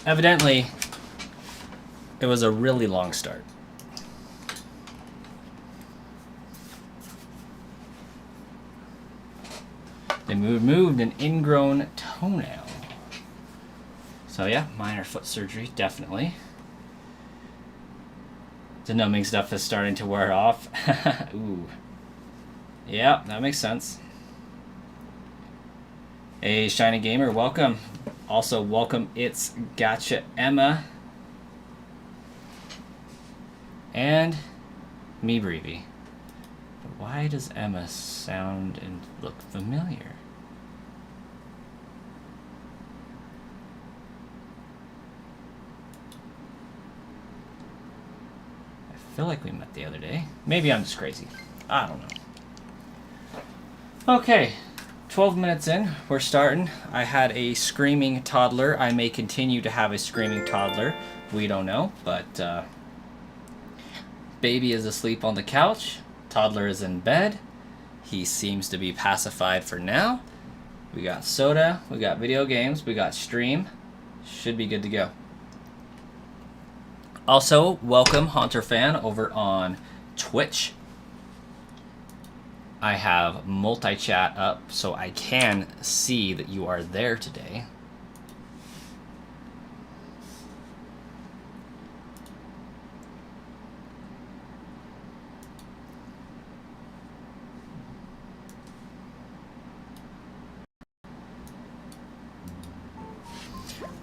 Evidently, it was a really long start. They moved an ingrown toenail. So yeah, minor foot surgery, definitely. The numbing stuff is starting to wear off. Ooh. Yeah, that makes sense. Hey, Shiny Gamer, welcome. Also, welcome, it's Gotcha Emma. And me, Breevy. But why does Emma sound and look familiar? I feel like we met the other day. Maybe I'm just crazy. I don't know. Okay. 12 minutes in, we're starting. I had a screaming toddler. I may continue to have a screaming toddler. We don't know, but baby is asleep on the couch. Toddler is in bed. He seems to be pacified for now. We got soda, we got video games, we got stream. Should be good to go. Also, welcome Haunter fan over on Twitch. I have multi-chat up so I can see that you are there today.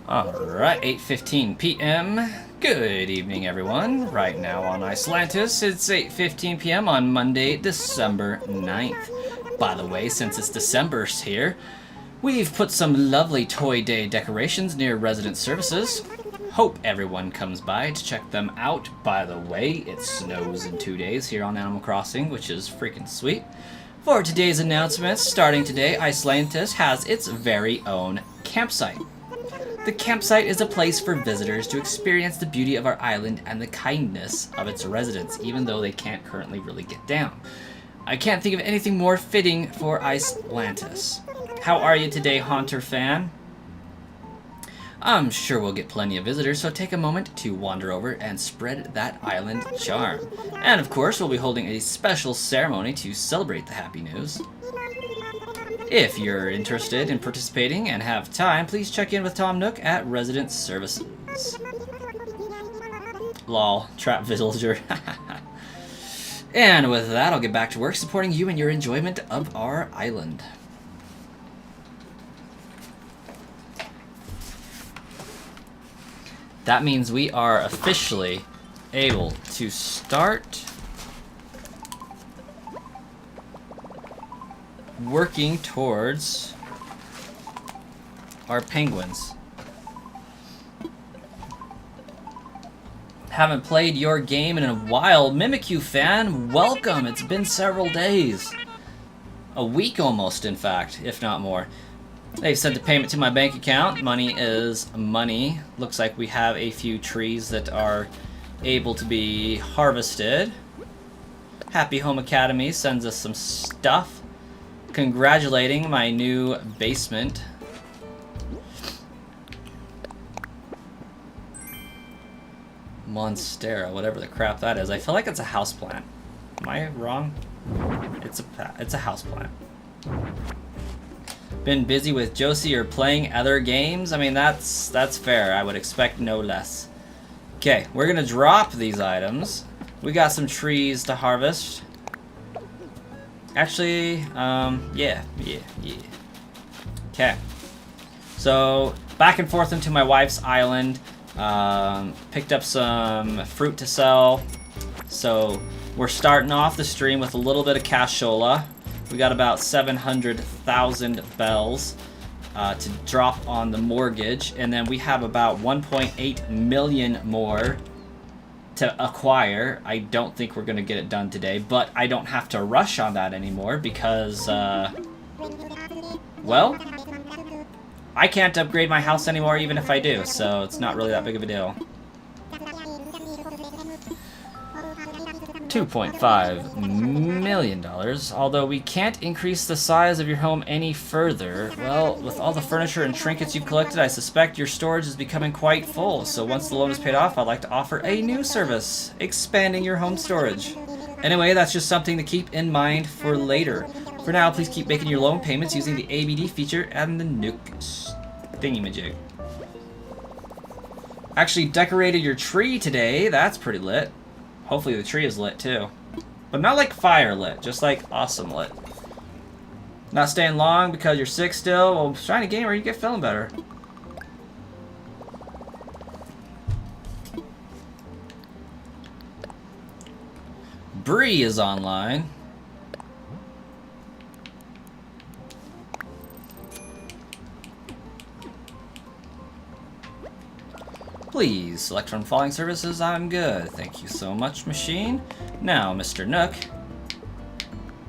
Alright, 8:15 p.m. Good evening, everyone. Right now on Icelantis, it's 8:15 p.m. on Monday, December 9th. By the way, since it's December's here, We've put some lovely Toy Day decorations near resident services. Hope everyone comes by to check them out. By the way, it snows in 2 days here on Animal Crossing, which is freaking sweet. For today's announcements, starting today, Icelantis has its very own campsite. The campsite is a place for visitors to experience the beauty of our island and the kindness of its residents, even though they can't currently really get down. I can't think of anything more fitting for Icelantis. How are you today, Haunter fan? I'm sure we'll get plenty of visitors, so take a moment to wander over and spread that island charm. And of course, we'll be holding a special ceremony to celebrate the happy news. If you're interested in participating and have time, please check in with Tom Nook at Resident Services. Lol, trap villager. And with that, I'll get back to work supporting you in your enjoyment of our island. That means we are officially able to start working towards our penguins. Haven't played your game in a while. Mimikyu fan, welcome. It's been several days. A week almost, in fact, if not more. They've sent the payment to my bank account. Money is money. Looks like we have a few trees that are able to be harvested. Happy Home Academy sends us some stuff. Congratulating my new basement. Monstera, whatever the crap that is. I feel like it's a houseplant. Am I wrong? It's a houseplant. Been busy with Josie or playing other games? I mean, that's fair. I would expect no less. Okay, we're gonna drop these items. We got some trees to harvest. Actually, yeah. Okay. So, back and forth into my wife's island. Picked up some fruit to sell. So, we're starting off the stream with a little bit of cashola. We got about 700,000 bells to drop on the mortgage. And then we have about 1.8 million more to acquire. I don't think we're going to get it done today, but I don't have to rush on that anymore because, well, I can't upgrade my house anymore even if I do, so it's not really that big of a deal. $2.5 million, although we can't increase the size of your home any further. Well, with all the furniture and trinkets you've collected, I suspect your storage is becoming quite full, so once the loan is paid off, I'd like to offer a new service, expanding your home storage. Anyway, that's just something to keep in mind for later. For now, please keep making your loan payments using the ABD feature and the Nook thingamajig. Actually decorated your tree today, that's pretty lit. Hopefully the tree is lit too. But not like fire lit, just like awesome lit. Not staying long because you're sick still? Well, trying a game where you get feeling better. Bree is online. Please select from following services. I'm good. Thank you so much, machine. Now, Mr. Nook.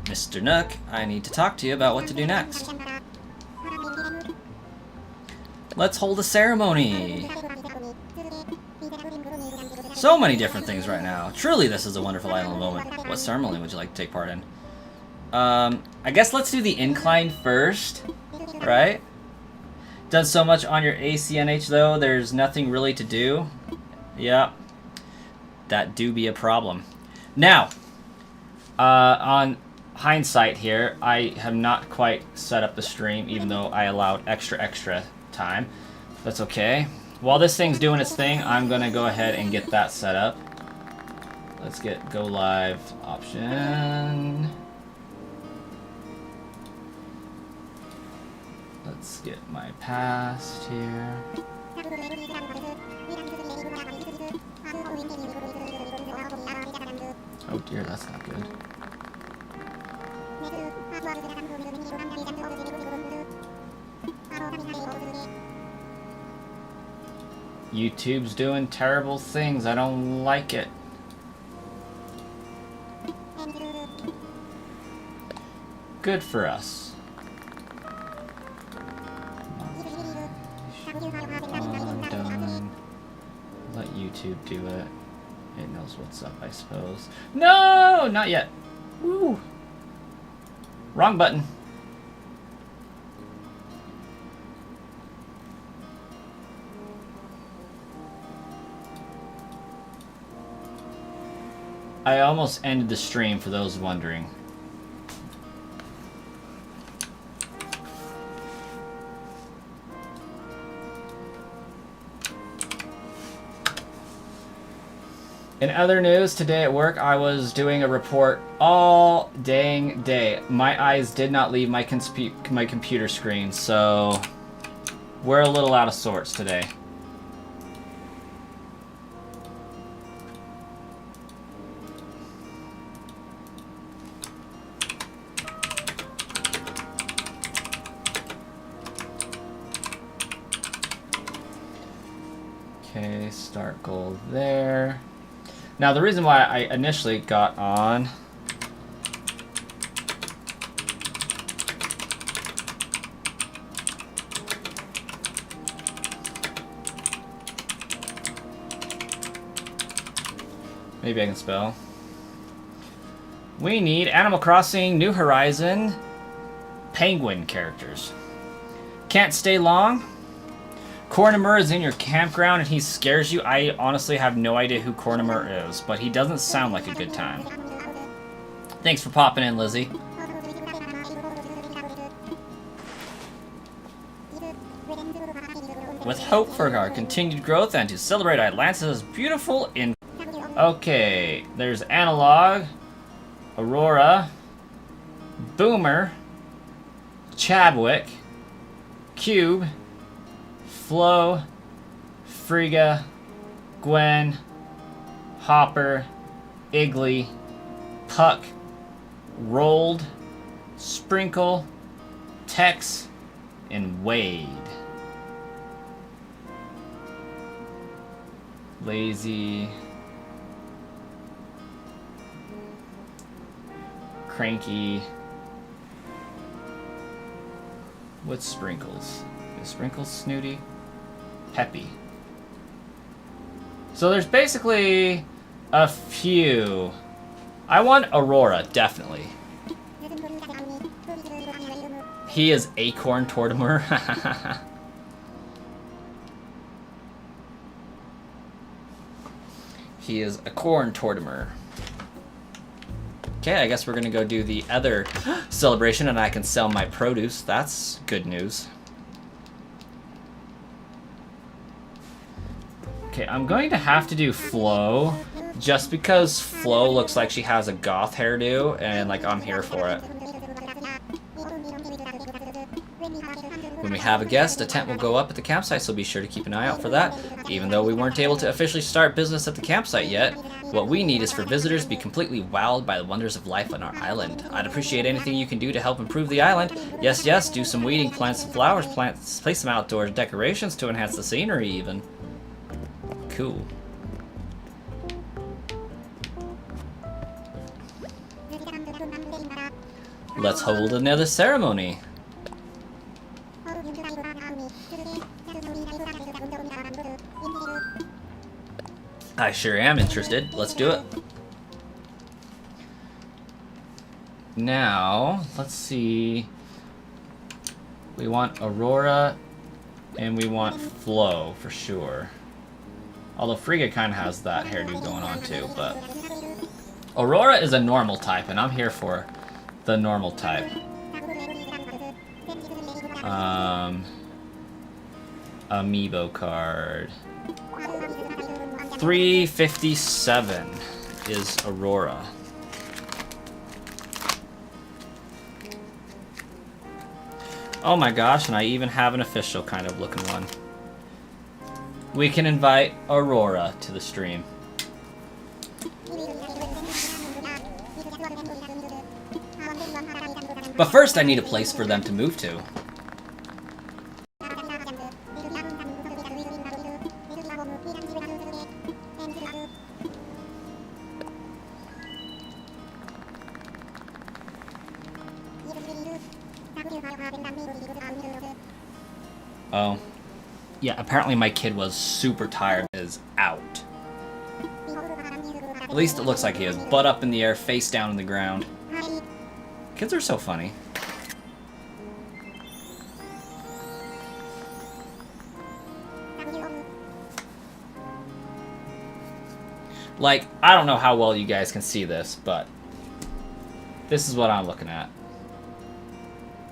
Mr. Nook, I need to talk to you about what to do next. Let's hold a ceremony. So many different things right now. Truly, this is a wonderful island moment. What ceremony would you like to take part in? I guess let's do the incline first, right? Does so much on your ACNH though, there's nothing really to do. Yeah, that do be a problem. Now, on hindsight here, I have not quite set up the stream, even though I allowed extra time. That's okay. While this thing's doing its thing, I'm gonna go ahead and get that set up. Let's get go live option. Let's get my past here. Oh dear, that's not good. YouTube's doing terrible things. I don't like it. Good for us. Done. Let YouTube do it. It knows what's up, I suppose. No! Not yet. Woo! Wrong button. I almost ended the stream, for those wondering. In other news, today at work, I was doing a report all dang day. My eyes did not leave my computer screen, so we're a little out of sorts today. Okay, start goal there. Now, the reason why I initially got on maybe I can spell. We need Animal Crossing New Horizon penguin characters. Can't stay long. Cornimer is in your campground and he scares you. I honestly have no idea who Cornimer is, but he doesn't sound like a good time. Thanks for popping in, Lizzie. With hope for our continued growth and to celebrate Atlantis' beautiful in... Okay, there's Analog, Aurora, Boomer, Chadwick, Cube, Flo, Frigga, Gwen, Hopper, Iggly, Puck, Rolled, Sprinkle, Tex, and Wade. Lazy, Cranky. What's Sprinkles? Is Sprinkles snooty? Peppy. So there's basically a few. I want Aurora, definitely. He is Acorn Tortimer. He is a corn Tortimer. Okay, I guess we're gonna go do the other celebration and I can sell my produce. That's good news. Okay, I'm going to have to do Flo, just because Flo looks like she has a goth hairdo, and like I'm here for it. When we have a guest, a tent will go up at the campsite, so be sure to keep an eye out for that. Even though we weren't able to officially start business at the campsite yet, what we need is for visitors to be completely wowed by the wonders of life on our island. I'd appreciate anything you can do to help improve the island. Yes, yes, do some weeding, plant some flowers, place some outdoor decorations to enhance the scenery even. Cool. Let's hold another ceremony. I sure am interested. Let's do it. Now, let's see. We want Aurora and we want Flo for sure. Although Frigga kind of has that hairdo going on too, but Aurora is a normal type, and I'm here for the normal type. Amiibo card. 357 is Aurora. Oh my gosh, and I even have an official kind of looking one. We can invite Aurora to the stream. But first I need a place for them to move to. Oh. Yeah, apparently my kid was super tired. Is out. At least it looks like he is. Butt up in the air, face down in the ground. Kids are so funny. Like, I don't know how well you guys can see this, but this is what I'm looking at.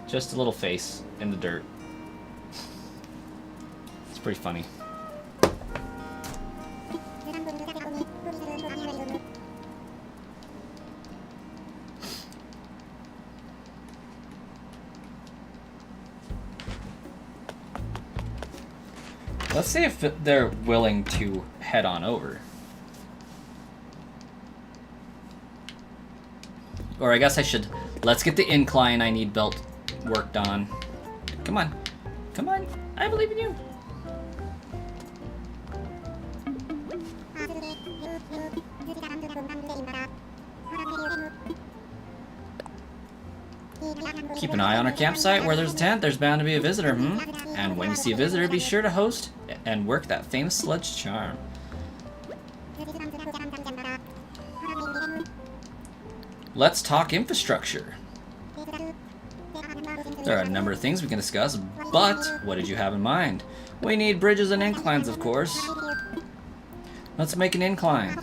Just a little face in the dirt. It's pretty funny. Let's see if they're willing to head on over. Or I guess I should... Let's get the incline I need built worked on. Come on. Come on. I believe in you. Keep an eye on our campsite. Where there's a tent, there's bound to be a visitor, And when you see a visitor, be sure to host and work that famous sledge charm. Let's talk infrastructure. There are a number of things we can discuss, but what did you have in mind? We need bridges and inclines, of course. Let's make an incline.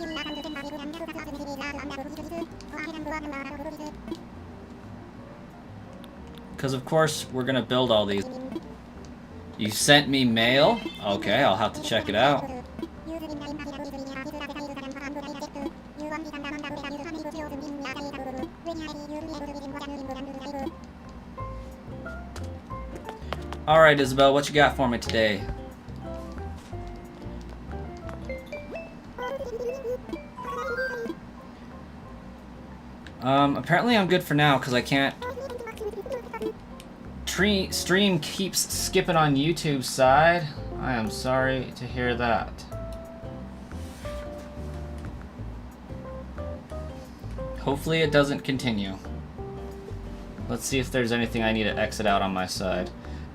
Because, of course, we're going to build all these. You sent me mail? Okay, I'll have to check it out. Alright, Isabel, what you got for me today? Apparently I'm good for now, because I can't... Stream keeps skipping on YouTube's side. I am sorry to hear that. Hopefully it doesn't continue. Let's see if there's anything I need to exit out on my side.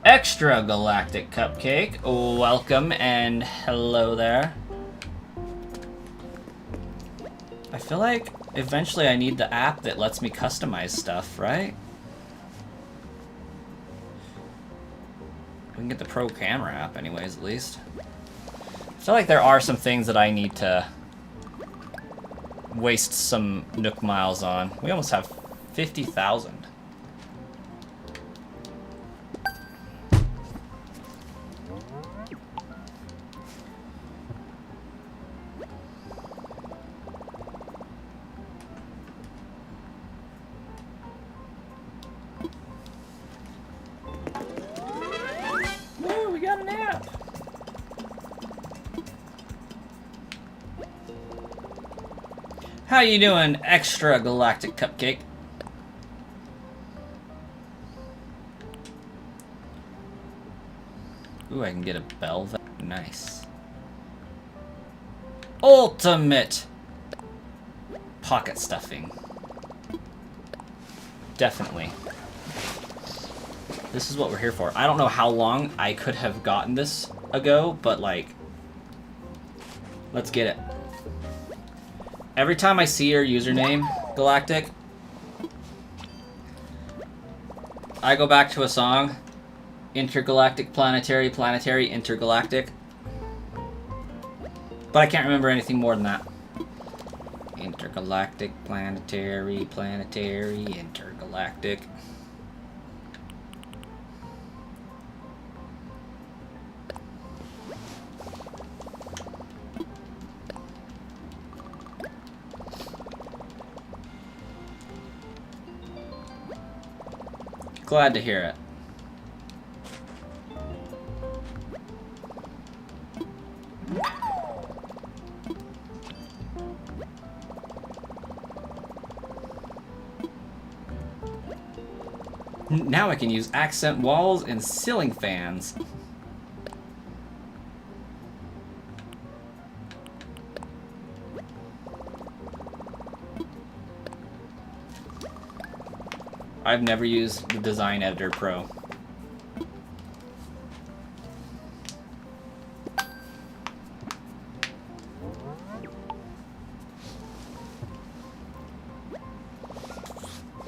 Extra Galactic Cupcake, welcome and hello there. I feel like eventually I need the app that lets me customize stuff, right? We can get the Pro Camera app anyways, at least. I feel like there are some things that I need to waste some Nook miles on. We almost have 50,000. Woo, we got an app! How you doing, Extra Galactic Cupcake? Ooh, I can get a bell. Nice. Ultimate pocket stuffing. Definitely. This is what we're here for. I don't know how long I could have gotten this ago, but like, let's get it. Every time I see your username, Galactic, I go back to a song. Intergalactic, planetary, planetary, intergalactic. But I can't remember anything more than that. Intergalactic, planetary, planetary, intergalactic. Glad to hear it. Now I can use accent walls and ceiling fans. I've never used the Design Editor Pro.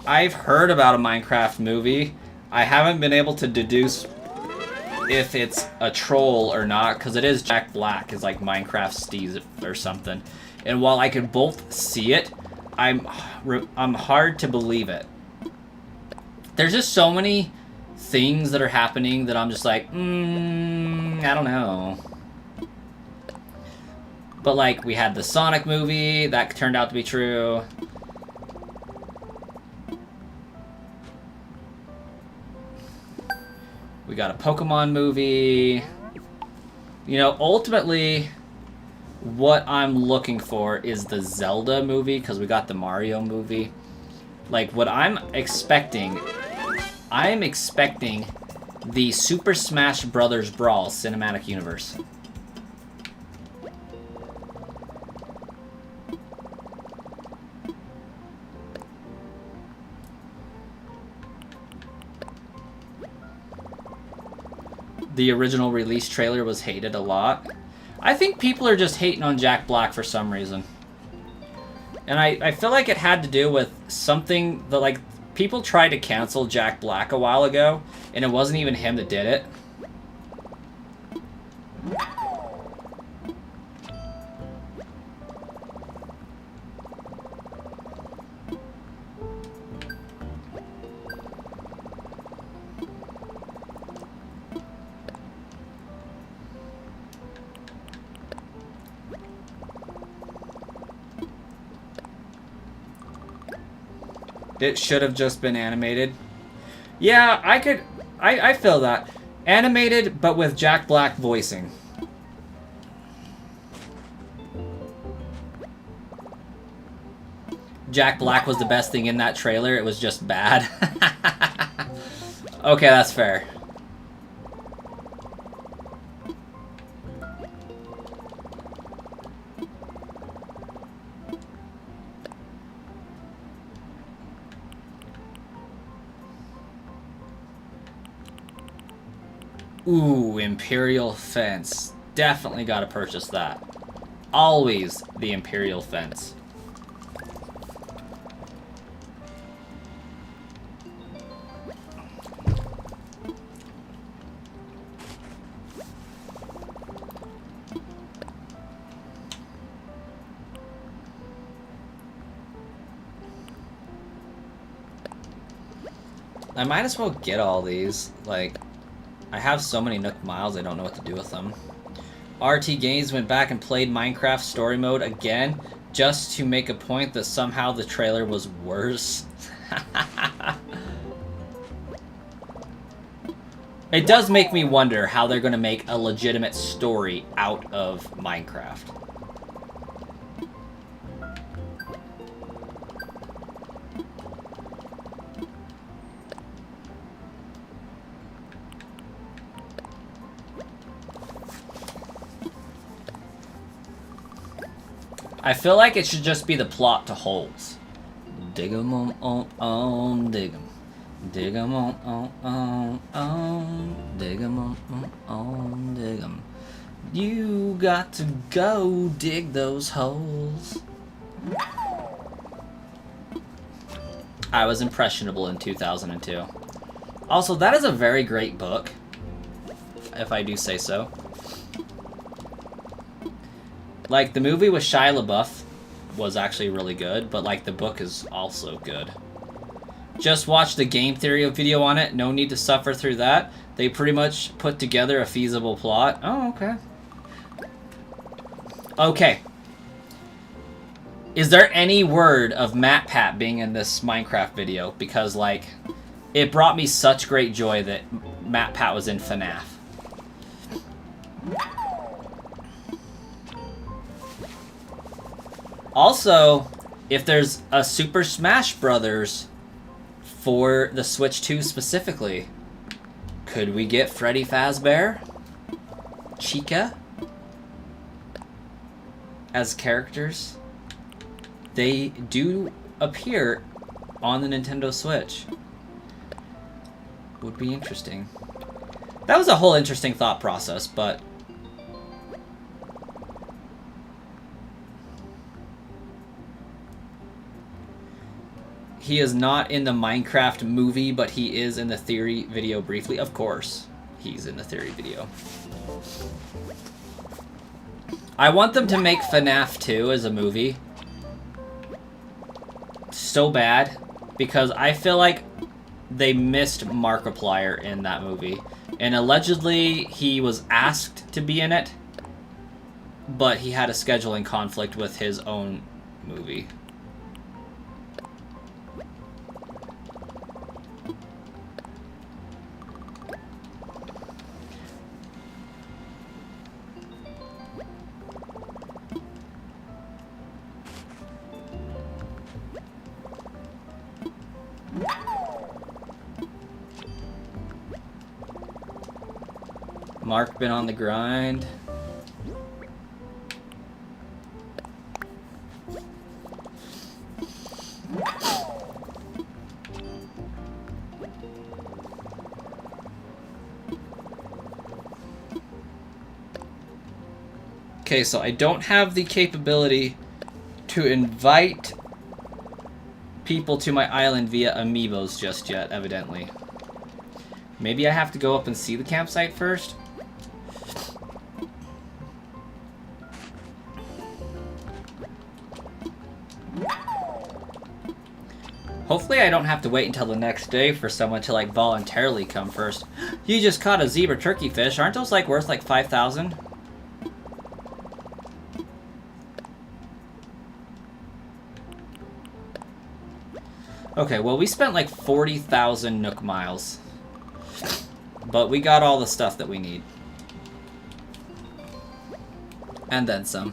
I've heard about a Minecraft movie. I haven't been able to deduce if it's a troll or not, because it is Jack Black is like Minecraft Steve or something. And while I could both see it, I'm hard to believe it. There's just so many things that are happening that I'm just like, I don't know. But like, we had the Sonic movie, that turned out to be true. We got a Pokemon movie. You know, ultimately, what I'm looking for is the Zelda movie, because we got the Mario movie. Like, what I'm expecting the Super Smash Bros. Brawl cinematic universe. The original release trailer was hated a lot. I think people are just hating on Jack Black for some reason. And I feel like it had to do with something that, like, people tried to cancel Jack Black a while ago, and it wasn't even him that did it. It should have just been animated. Yeah, I feel that. Animated, but with Jack Black voicing. Jack Black was the best thing in that trailer. It was just bad. Okay, that's fair. Ooh, Imperial Fence. Definitely gotta purchase that. Always the Imperial Fence. I might as well get all these, like... I have so many Nook Miles, I don't know what to do with them. RT Games went back and played Minecraft Story Mode again, just to make a point that somehow the trailer was worse. It does make me wonder how they're going to make a legitimate story out of Minecraft. I feel like it should just be the plot to holes. Dig 'em on, dig 'em. Dig 'em on, dig 'em on, dig 'em. You got to go dig those holes. I was impressionable in 2002. Also, that is a very great book, if I do say so. Like, the movie with Shia LaBeouf was actually really good, but, like, the book is also good. Just watch the game theory video on it. No need to suffer through that. They pretty much put together a feasible plot. Oh, okay. Okay. Is there any word of MatPat being in this Minecraft video? Because, like, it brought me such great joy that MatPat was in FNAF. Also, if there's a Super Smash Brothers for the Switch 2 specifically, could we get Freddy Fazbear, Chica as characters? They do appear on the Nintendo Switch. Would be interesting. That was a whole interesting thought process, but... He is not in the Minecraft movie, but he is in the theory video briefly. Of course, he's in the theory video. I want them to make FNAF 2 as a movie. So bad. Because I feel like they missed Markiplier in that movie. And allegedly, he was asked to be in it. But he had a scheduling conflict with his own movie. Mark been on the grind. Okay, so I don't have the capability to invite people to my island via Amiibos just yet, evidently. Maybe I have to go up and see the campsite first? Hopefully I don't have to wait until the next day for someone to, like, voluntarily come first. You just caught a zebra turkey fish. Aren't those, like, worth, like, 5,000? Okay, well, we spent, like, 40,000 Nook miles. But we got all the stuff that we need. And then some.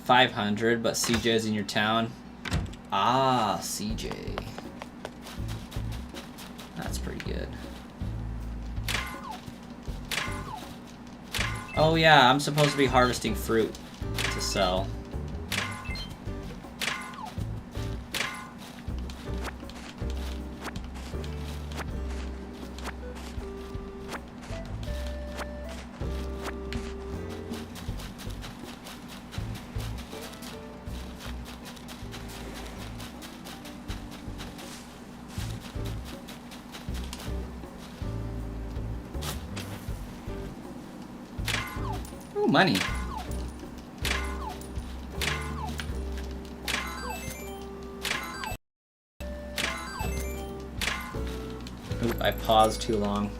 $500, but CJ's in your town. Ah, CJ. That's pretty good. Oh yeah, I'm supposed to be harvesting fruit to sell. Ooh, money. Ooh, I paused too long.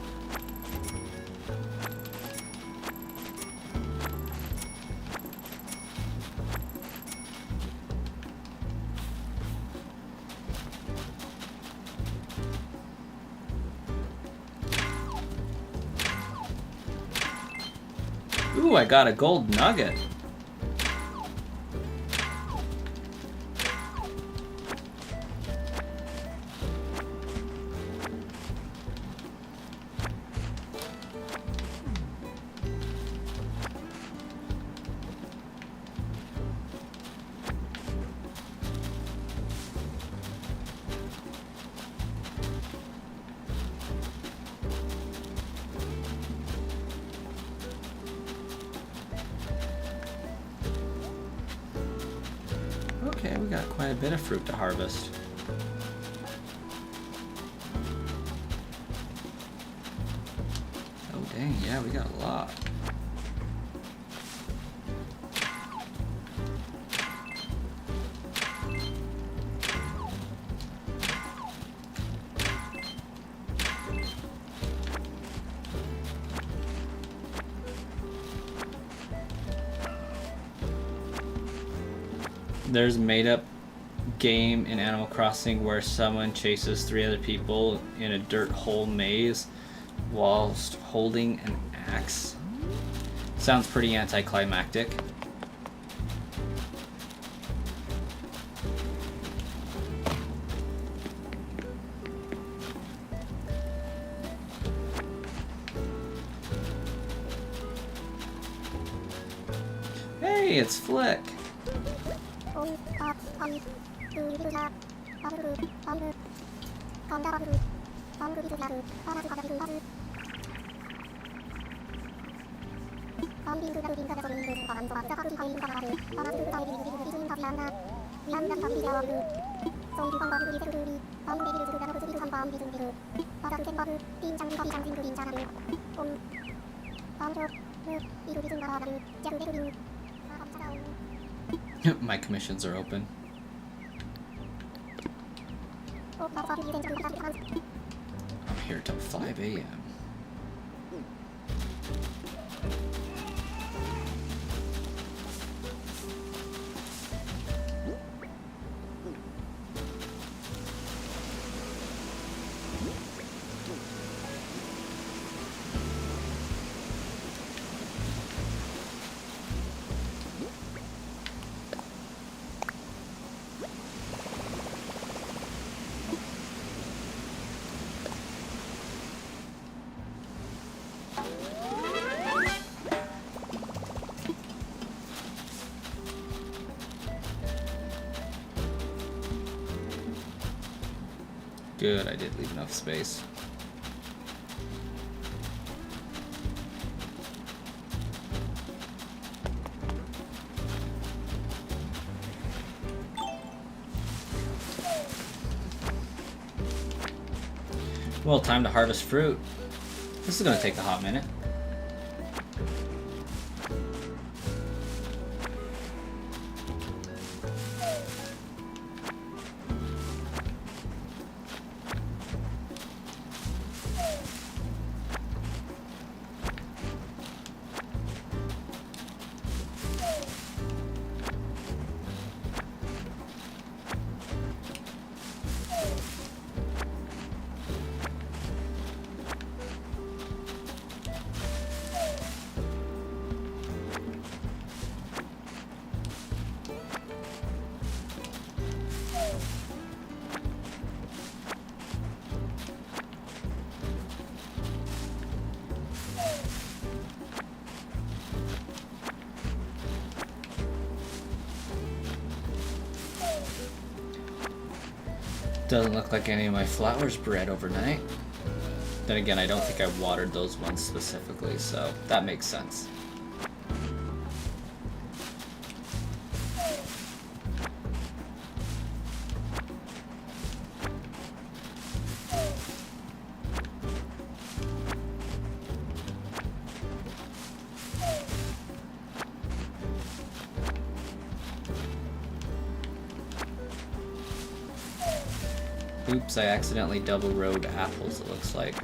Ooh, I got a gold nugget. Okay, we got quite a bit of fruit to harvest. Oh dang, yeah, we got a lot. There's made-up game in Animal Crossing where someone chases 3 other people in a dirt hole maze whilst holding an axe. Sounds pretty anticlimactic. Hey, it's Flick. My commissions are open. I'm here till 5 a.m. Good, I did leave enough space. Well, time to harvest fruit. This is going to take a hot minute. Doesn't look like any of my flowers bred overnight. Then again, I don't think I watered those ones specifically, so that makes sense. Oops, I accidentally double rowed apples, it looks like.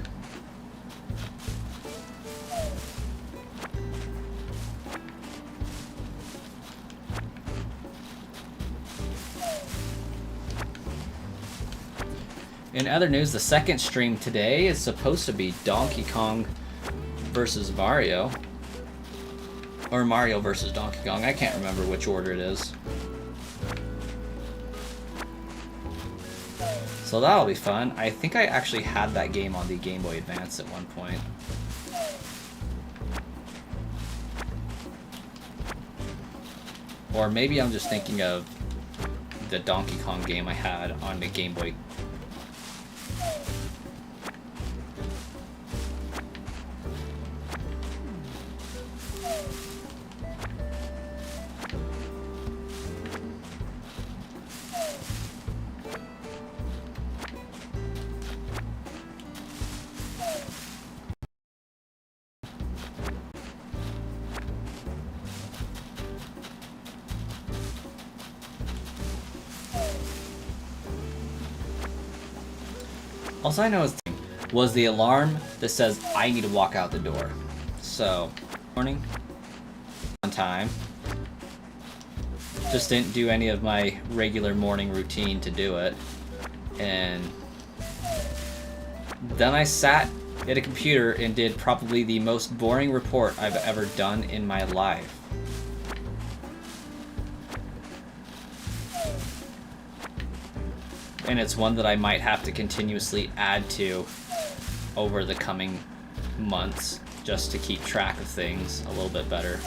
In other news, the second stream today is supposed to be Donkey Kong versus Mario. Or Mario versus Donkey Kong, I can't remember which order it is. So that'll be fun. I think I actually had that game on the Game Boy Advance at one point. Or maybe I'm just thinking of the Donkey Kong game I had on the Game Boy. All I know is was the alarm that says I need to walk out the door. So, morning, on time. Just didn't do any of my regular morning routine to do it. And then I sat at a computer and did probably the most boring report I've ever done in my life. And it's one that I might have to continuously add to over the coming months just to keep track of things a little bit better.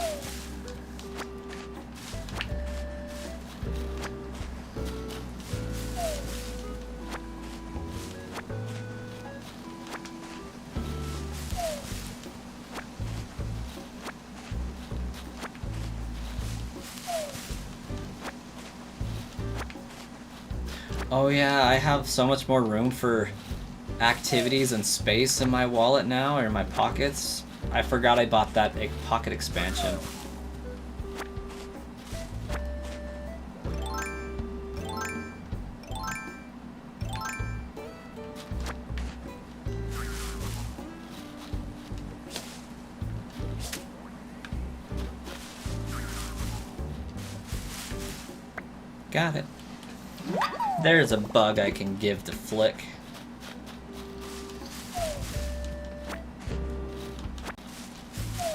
Oh yeah, I have so much more room for activities and space in my wallet now, or in my pockets. I forgot I bought that pocket expansion. Got it. There's a bug I can give to Flick.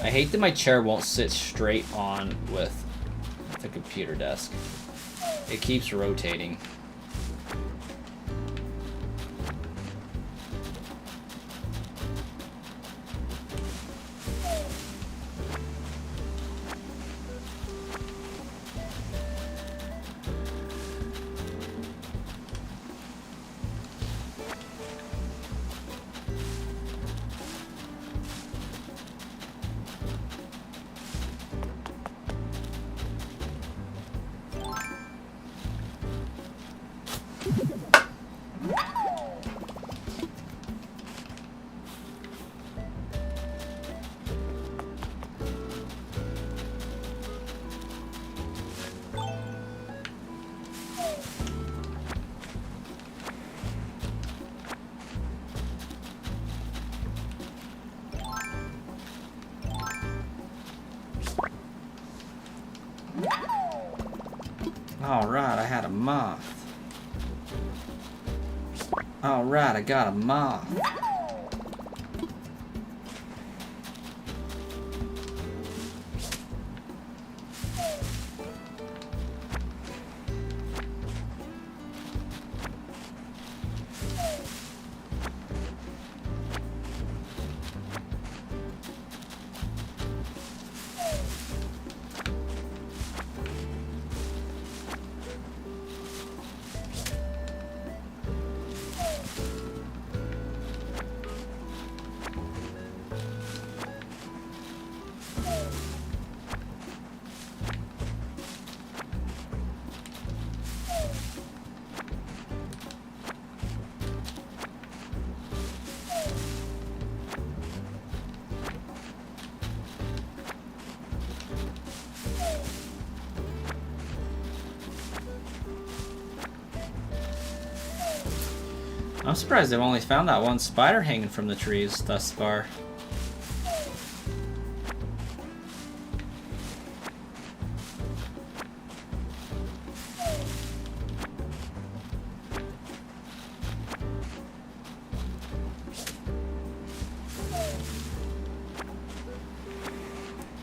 I hate that my chair won't sit straight on with the computer desk. It keeps rotating. Alright, I had a moth. Alright, I got a moth. I'm surprised I've only found that one spider hanging from the trees thus far.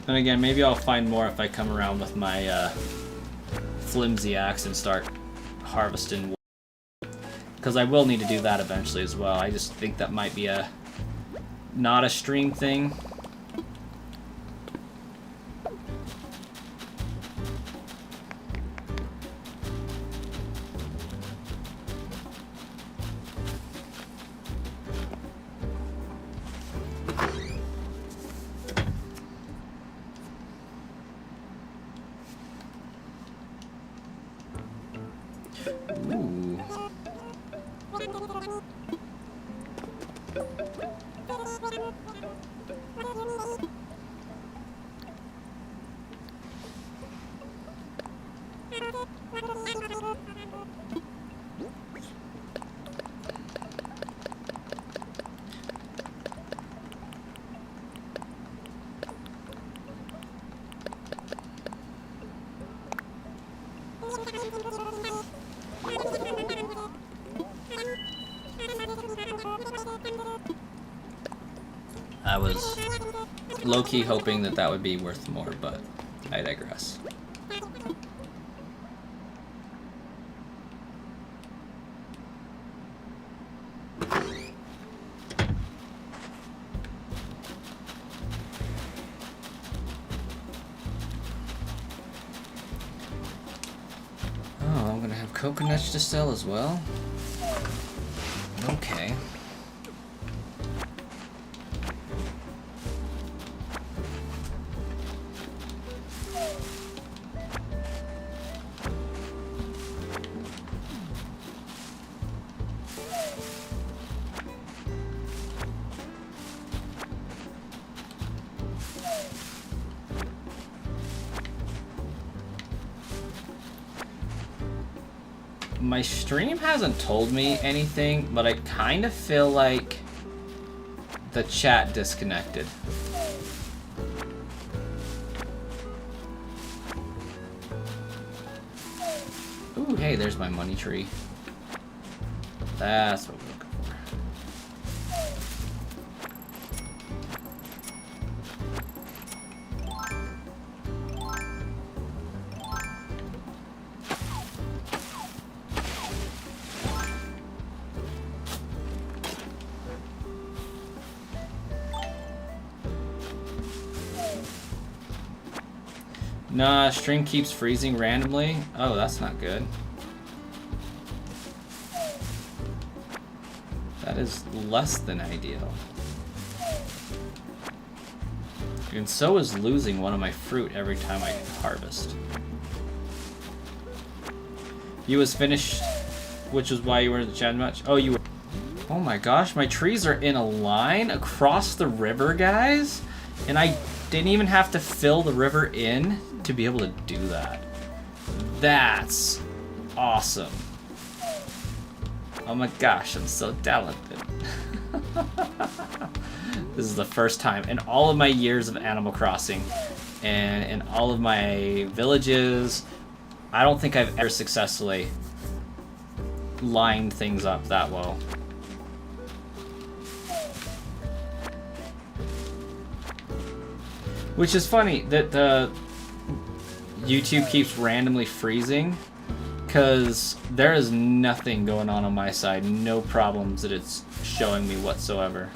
And again, maybe I'll find more if I come around with my flimsy axe and start harvesting wood. Because I will need to do that eventually as well. I just think that might be not a stream thing. Ooh. I was low-key hoping that that would be worth more, but I digress. Oh, I'm gonna have coconuts to sell as well? Okay. My stream hasn't told me anything, but I kind of feel like the chat disconnected. Ooh, hey, there's my money tree. That's what we're looking for. Nah, stream keeps freezing randomly. Oh, that's not good. That is less than ideal. And so is losing one of my fruit every time I harvest. You was finished, which is why you were in the chat much. Oh, you were. Oh my gosh, my trees are in a line across the river, guys. And I didn't even have to fill the river in to be able to do that. That's awesome. Oh my gosh, I'm so talented. This is the first time in all of my years of Animal Crossing and in all of my villages, I don't think I've ever successfully lined things up that well. Which is funny that the YouTube keeps randomly freezing, because there is nothing going on my side, no problems that it's showing me whatsoever.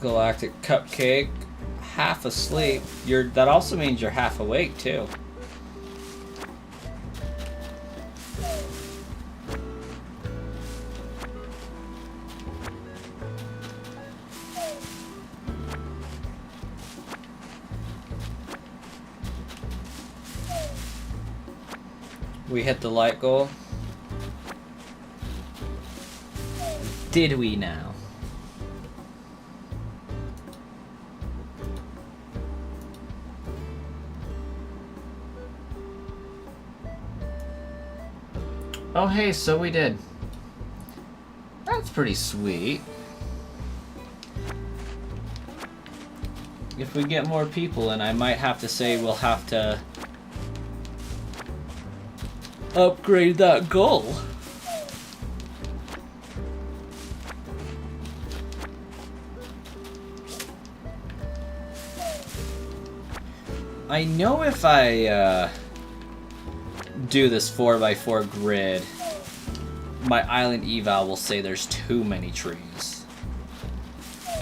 Galactic Cupcake, half asleep. That also means you're half awake too. We hit the light goal. Did we now? Oh hey, so we did. That's pretty sweet. If we get more people in, I might have to say we'll have to upgrade that goal. I know if I do this 4x4 grid, my island eval will say there's too many trees.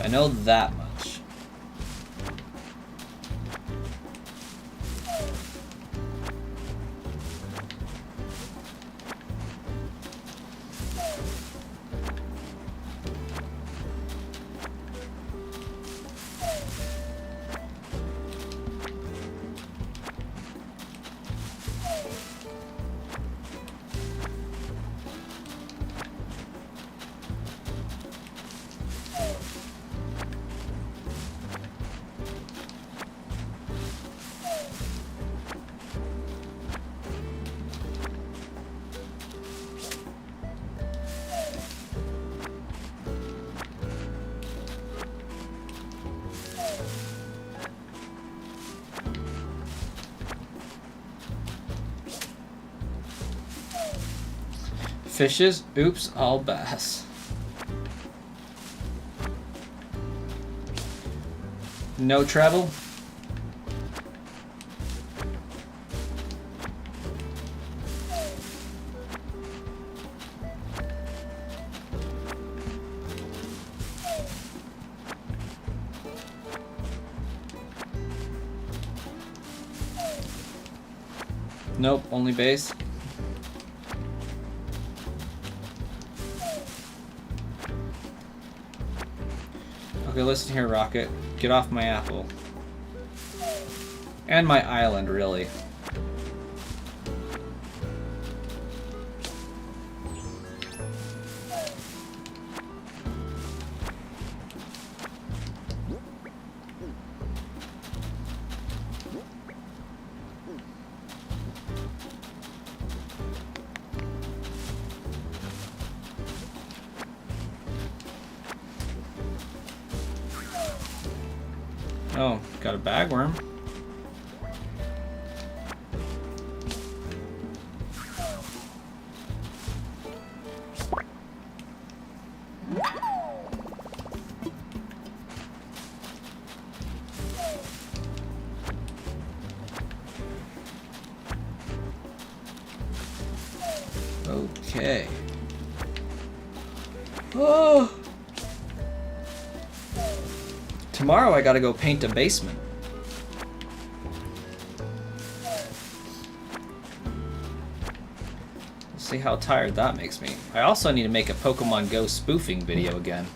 I know that much. Fishes? Oops, all bass. No treble? Nope, only base. Okay, listen here, Rocket. Get off my apple. And my island, really. Oh, got a bagworm. Okay. Oh. Tomorrow I gotta go paint a basement. Let's see how tired that makes me. I also need to make a Pokemon Go spoofing video again.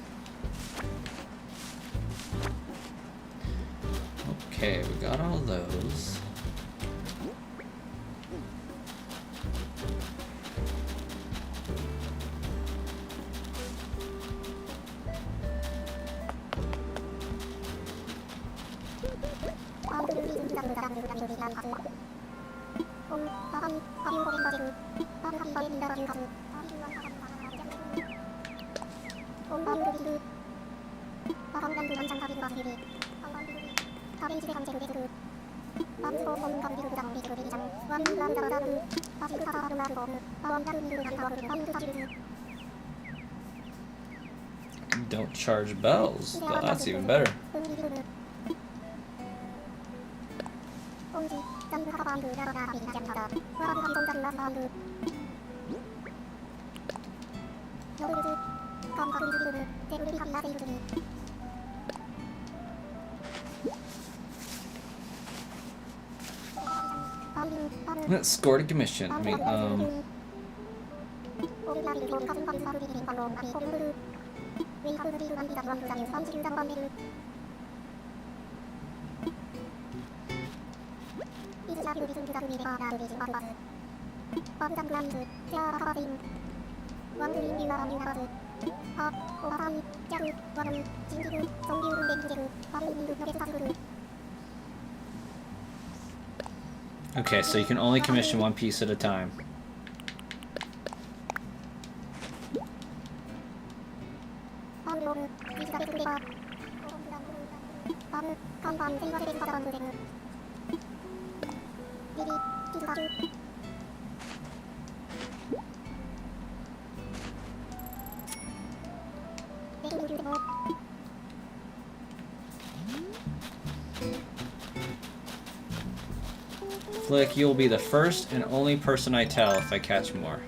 Okay, we got all those. Don't charge bells. Well, that's even better. Let's score the commission. I mean, okay, so you can only commission one piece at a time. Flick, you'll be the first and only person I tell if I catch more.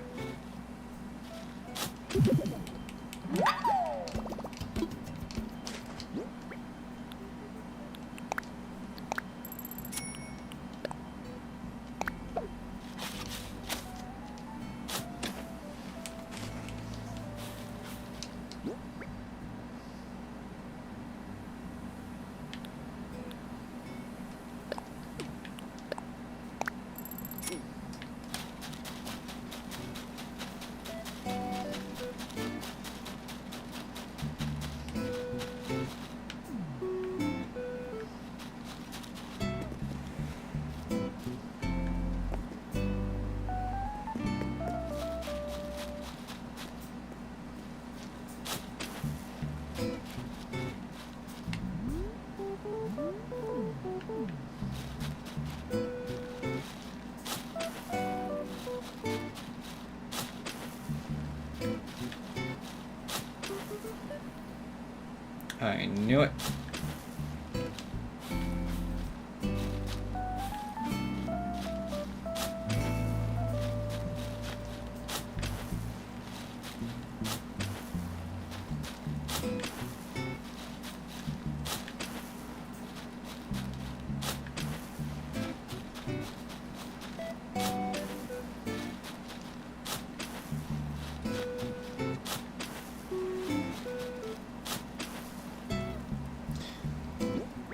I knew it.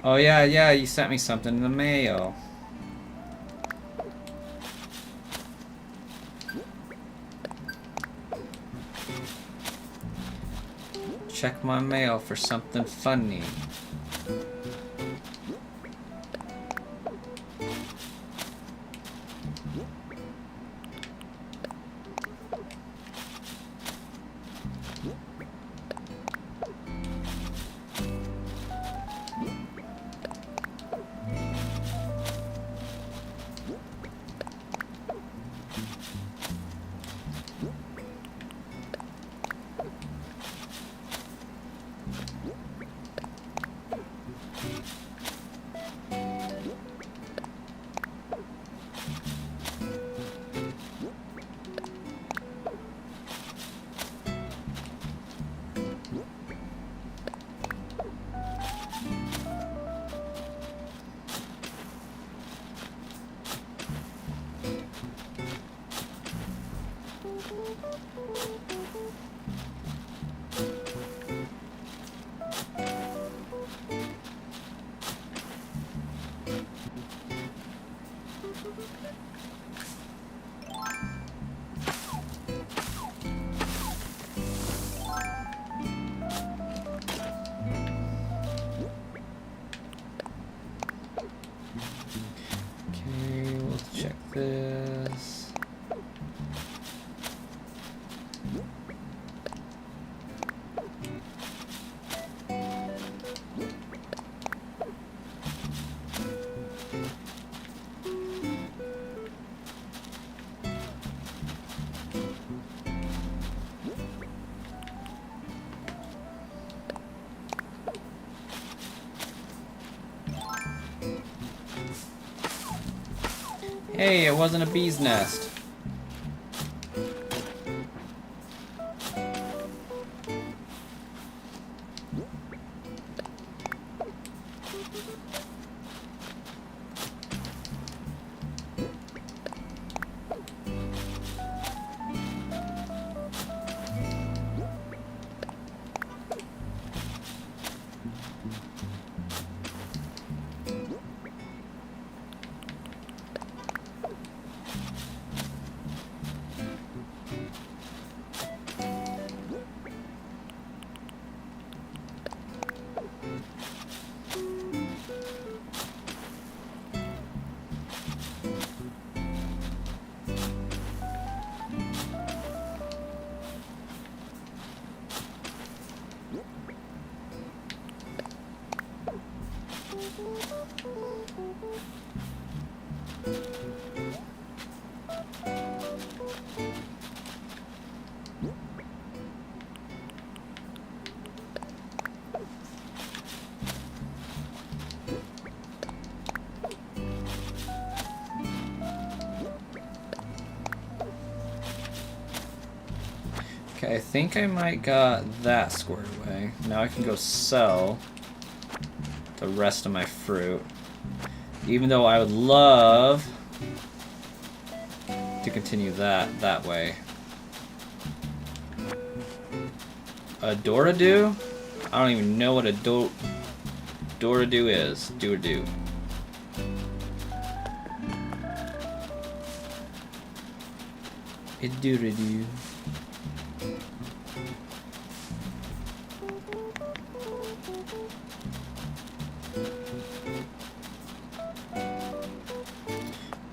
Oh yeah, you sent me something in the mail. Check my mail for something funny. Okay, we'll check this. Hey, it wasn't a bee's nest. Okay, I think I might got that squared away. Now I can go sell the rest of my fruit. Even though I would love to continue that way. A Doradu? I don't even know what a Doradu is. Doradu. A Doradu.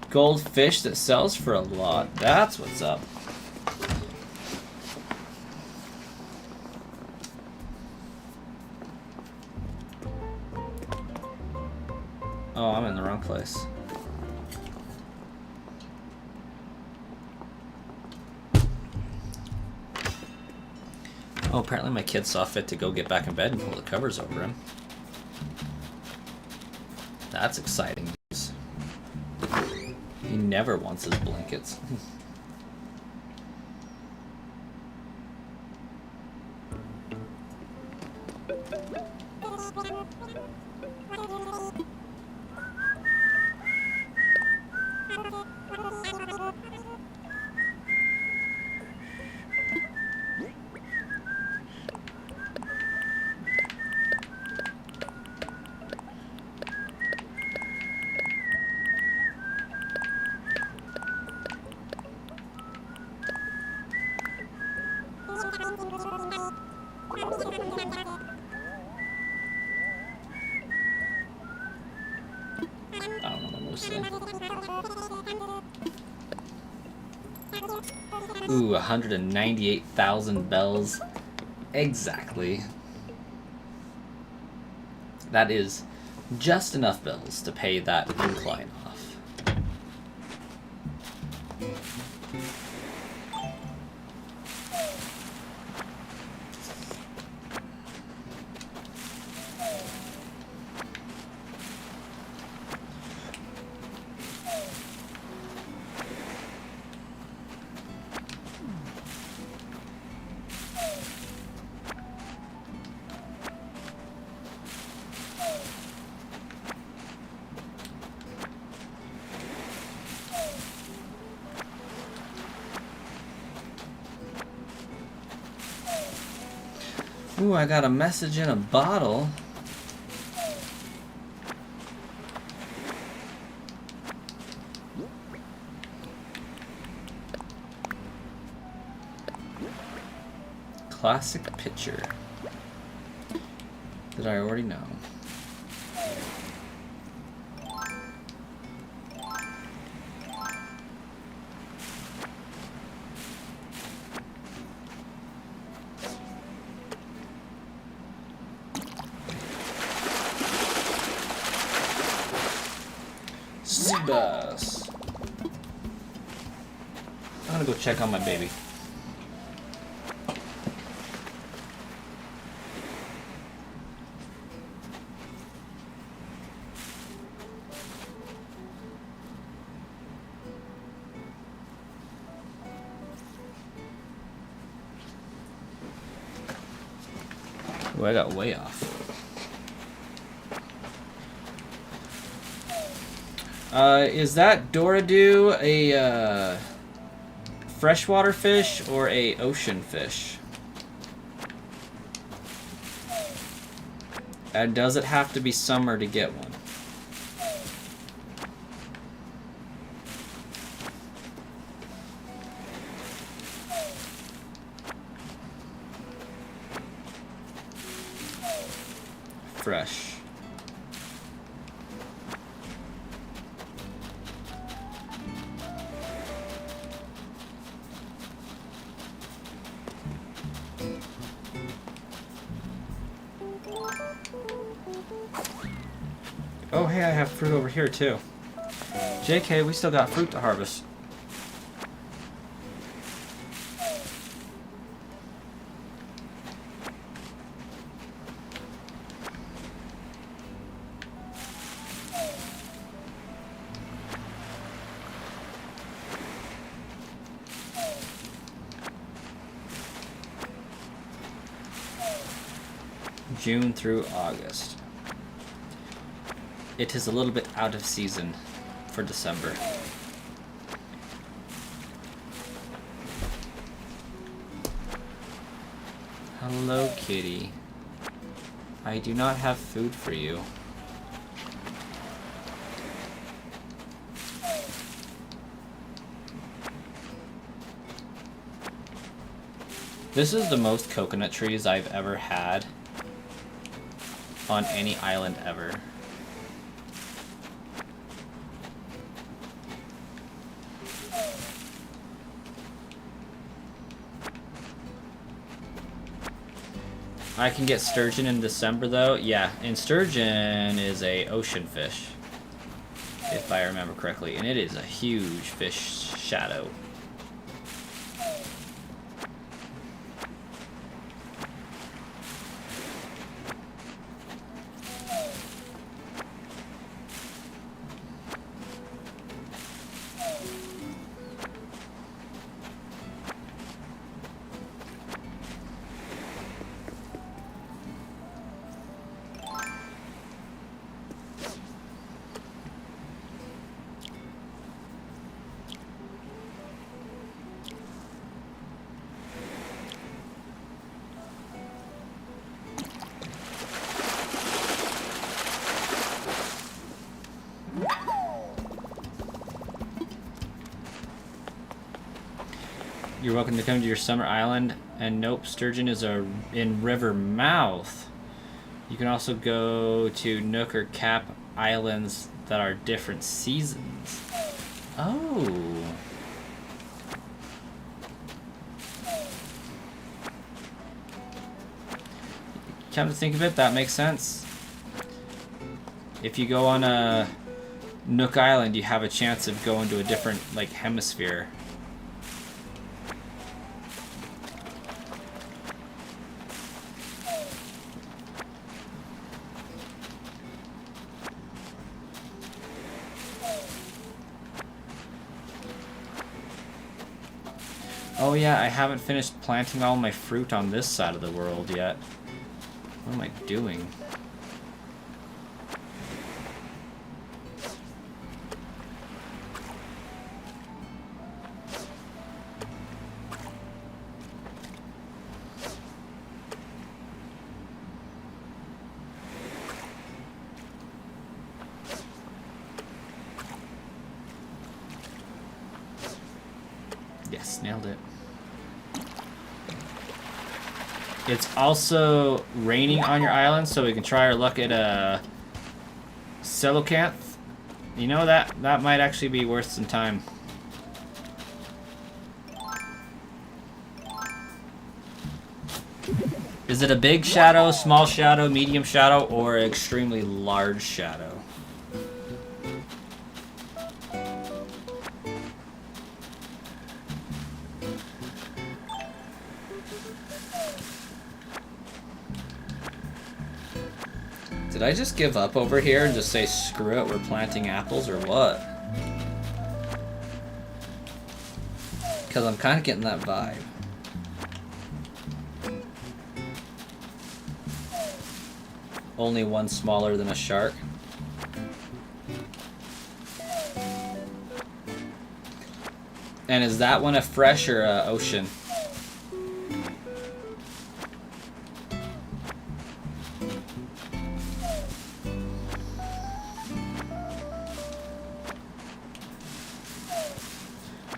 Goldfish that sells for a lot. That's what's up. Oh, I'm in the wrong place. Oh, apparently my kid saw fit to go get back in bed and pull the covers over him. That's exciting news. He never wants his blankets. I don't know what I'm saying. Ooh, 198,000 bells. Exactly. That is just enough bells to pay that incline off. Ooh, I got a message in a bottle. Classic picture that I already know. Seabass. I'm gonna go check on my baby. Ooh, I got way off. Is that Doradu a freshwater fish or a ocean fish? And does it have to be summer to get one? Fresh. Oh, hey, I have fruit over here, too. JK, we still got fruit to harvest. June through August. It is a little bit out of season for December. Hello, kitty. I do not have food for you. This is the most coconut trees I've ever had on any island ever. I can get sturgeon in December though. Yeah, and sturgeon is a ocean fish, if I remember correctly, and it is a huge fish shadow. You're welcome to come to your summer island. And nope, sturgeon is in river mouth. You can also go to Nook or Cap islands that are different seasons. Oh. Come to think of it, that makes sense. If you go on a Nook Island, you have a chance of going to a different, like, hemisphere. Oh yeah, I haven't finished planting all my fruit on this side of the world yet. What am I doing? Yes, nailed it. It's also raining on your island, so we can try our luck at a Cant. You know, that might actually be worth some time. Is it a big shadow, small shadow, medium shadow, or an extremely large shadow? Did I just give up over here and just say, screw it, we're planting apples, or what? Because I'm kind of getting that vibe. Only one smaller than a shark. And is that one a fresh or a ocean?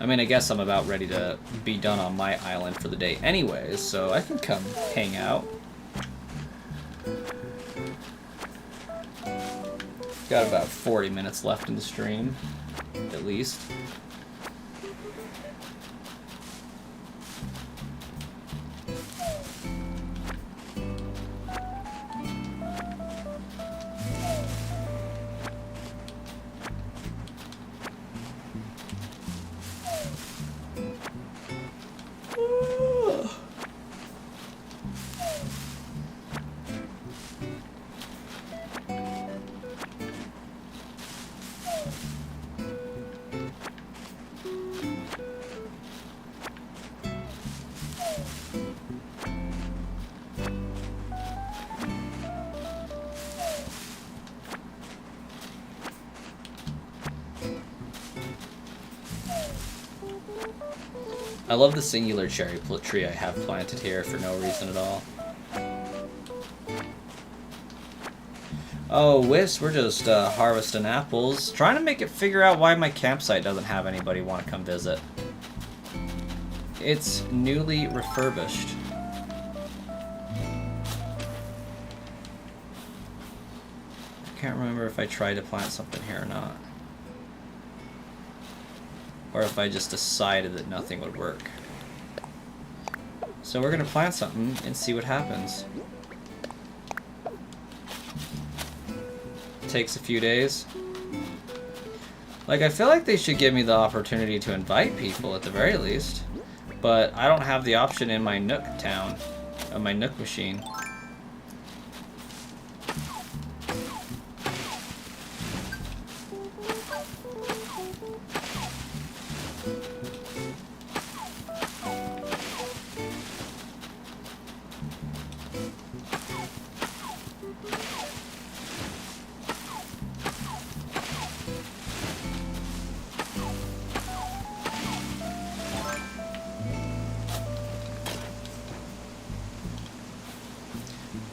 I mean, I guess I'm about ready to be done on my island for the day anyways, so I can come hang out. Got about 40 minutes left in the stream, at least. I love the singular cherry tree I have planted here for no reason at all. Oh, Wisp, we're just harvesting apples. Trying to make it figure out why my campsite doesn't have anybody want to come visit. It's newly refurbished. I can't remember if I tried to plant something here or not. Or if I just decided that nothing would work. So we're gonna plant something and see what happens. Takes a few days. Like, I feel like they should give me the opportunity to invite people at the very least. But I don't have the option in my Nook town, on my Nook machine.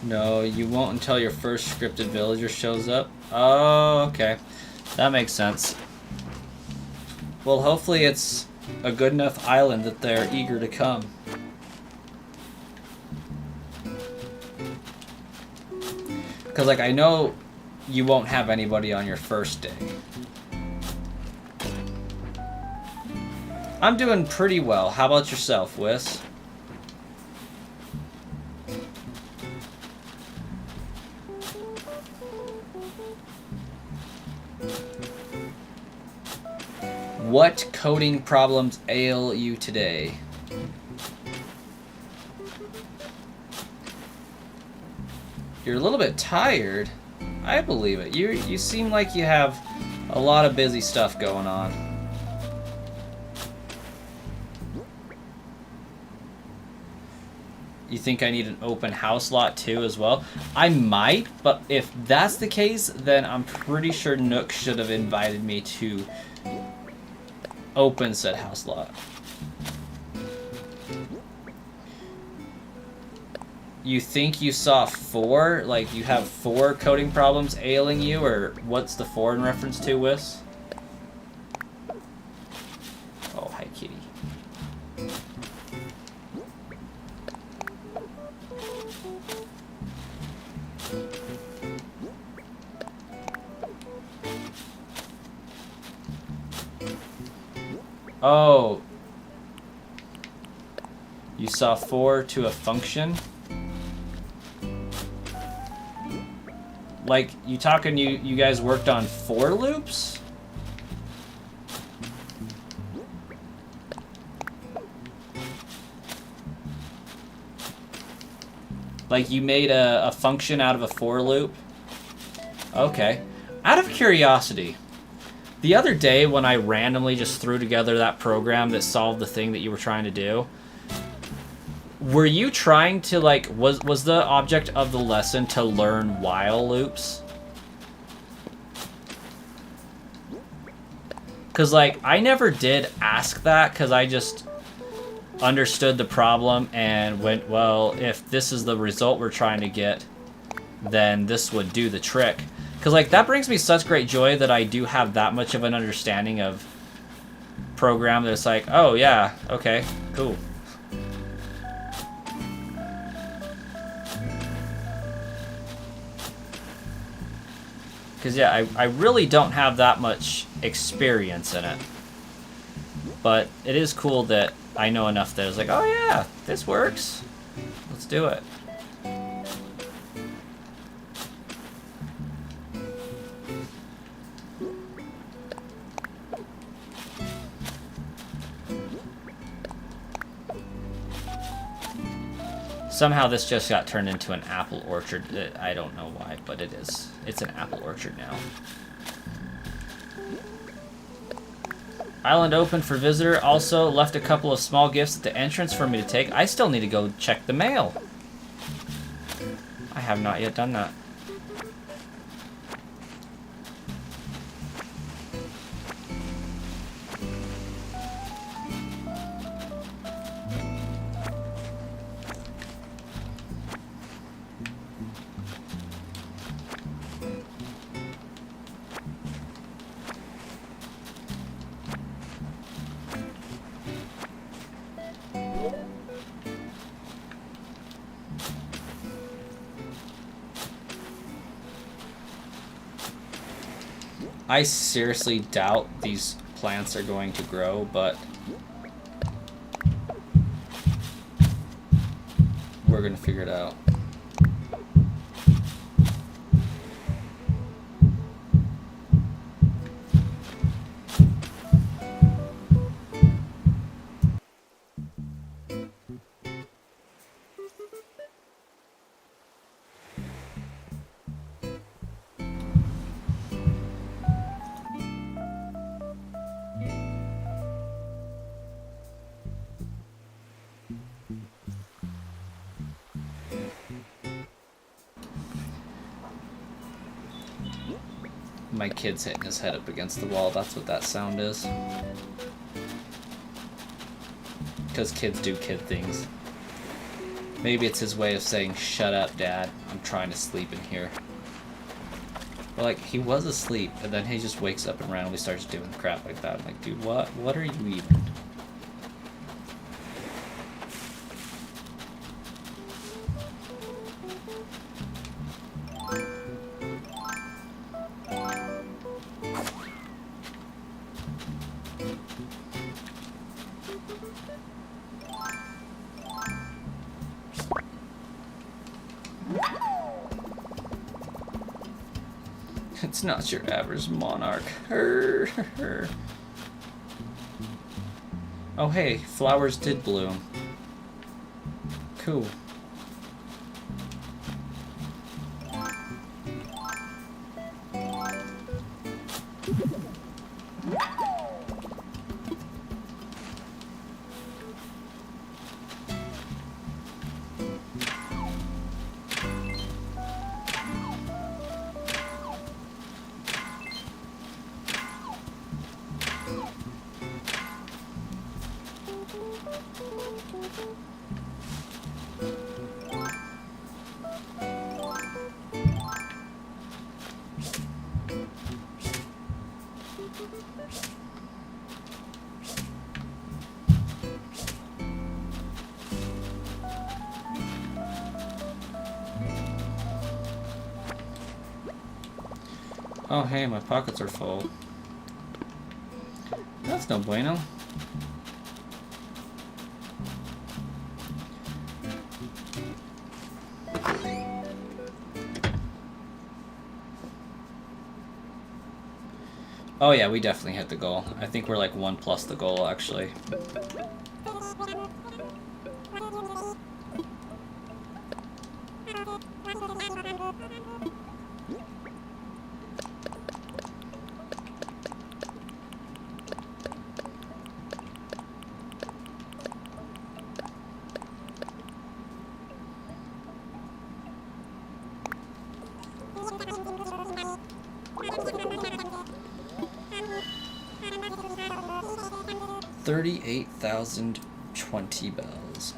No, you won't until your first scripted villager shows up. Oh, okay. That makes sense. Well, hopefully it's a good enough island that they're eager to come. Because, like, I know you won't have anybody on your first day. I'm doing pretty well. How about yourself, Wiss? What coding problems ail you today? You're a little bit tired. I believe it. You seem like you have a lot of busy stuff going on. You think I need an open house lot too as well? I might, but if that's the case, then I'm pretty sure Nook should have invited me to open said house lot. You think you saw 4? Like, you have 4 coding problems ailing you, or what's the 4 in reference to, Wiss? Oh, hi, kitty. Oh. You saw 4 to a function? Like, you talking you guys worked on 4 loops? Like, you made a function out of a 4 loop? Okay. Out of curiosity, the other day when I randomly just threw together that program that solved the thing that you were trying to do, were you trying to, like, was the object of the lesson to learn while loops? Because, like, I never did ask that, because I just understood the problem and went, well, if this is the result we're trying to get, then this would do the trick. Because, like, that brings me such great joy that I do have that much of an understanding of program that it's like, oh, yeah, okay, cool. Because, yeah, I really don't have that much experience in it. But it is cool that I know enough that it's like, oh, yeah, this works. Let's do it. Somehow this just got turned into an apple orchard. I don't know why, but it is. It's an apple orchard now. Island open for visitor. Also left a couple of small gifts at the entrance for me to take. I still need to go check the mail. I have not yet done that. I seriously doubt these plants are going to grow, but we're going to figure it out. My kid's hitting his head up against the wall. That's what that sound is. Because kids do kid things. Maybe it's his way of saying, shut up, Dad. I'm trying to sleep in here. But, like, he was asleep, and then he just wakes up and randomly starts doing crap like that. I'm like, dude, what are you even? It's not your average monarch. Oh hey, flowers did bloom. Cool. Oh hey, my pockets are full. That's no bueno. Oh yeah, we definitely hit the goal. I think we're like 1 plus the goal, actually. $38,020 bells.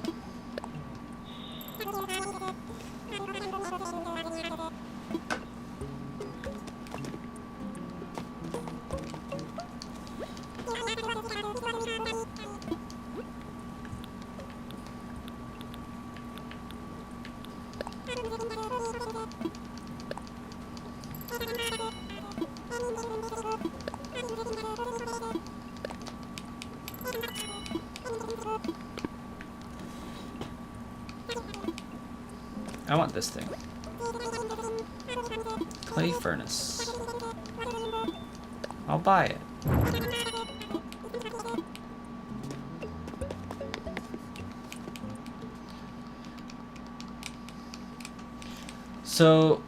I want this thing. Clay furnace. I'll buy it. So,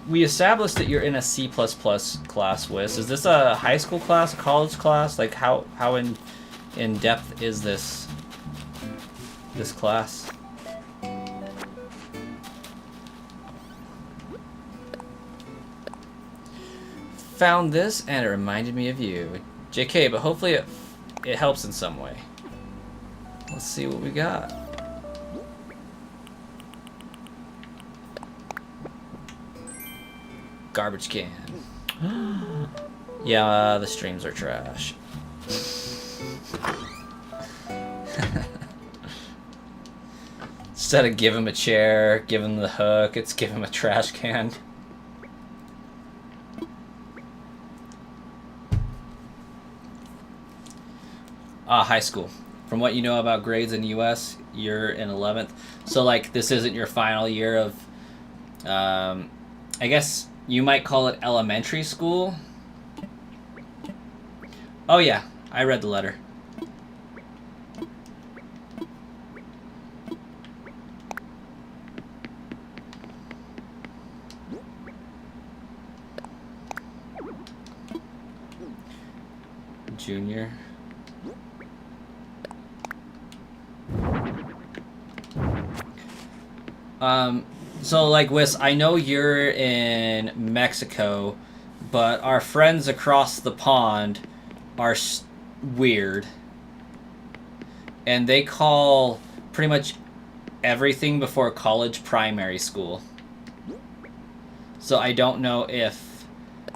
we established that you're in a C++ class, Wiz. Is this a high school class, a college class? Like, how in depth is this class? Found this and it reminded me of you. JK, but hopefully it helps in some way. Let's see what we got. Garbage can. Yeah, the streams are trash. Instead of give him a chair, give him the hook, it's give him a trash can. High school. From what you know about grades in the US, you're in 11th. So, like, this isn't your final year of, I guess you might call it elementary school. Oh, yeah. I read the letter. Junior. So like Wiss, I know you're in Mexico, but our friends across the pond are weird. And they call pretty much everything before college primary school. So I don't know if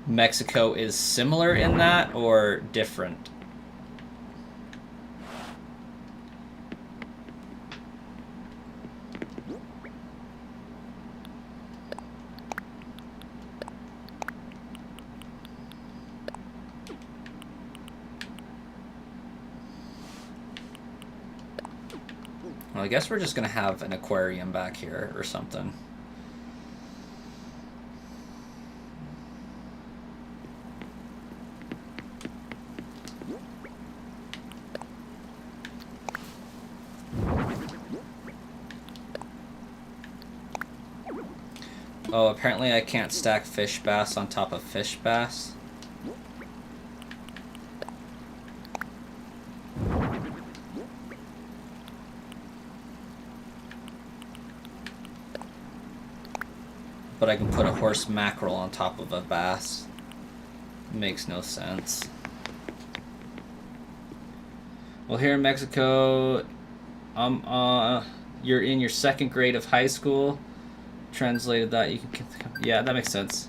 Mexico is similar in that or different. Well, I guess we're just going to have an aquarium back here or something. Oh, apparently I can't stack fish bass on top of fish bass. But I can put a horse mackerel on top of a bass. Makes no sense. Well, here in Mexico, you're in your second grade of high school. Translated that, you can... Yeah, that makes sense.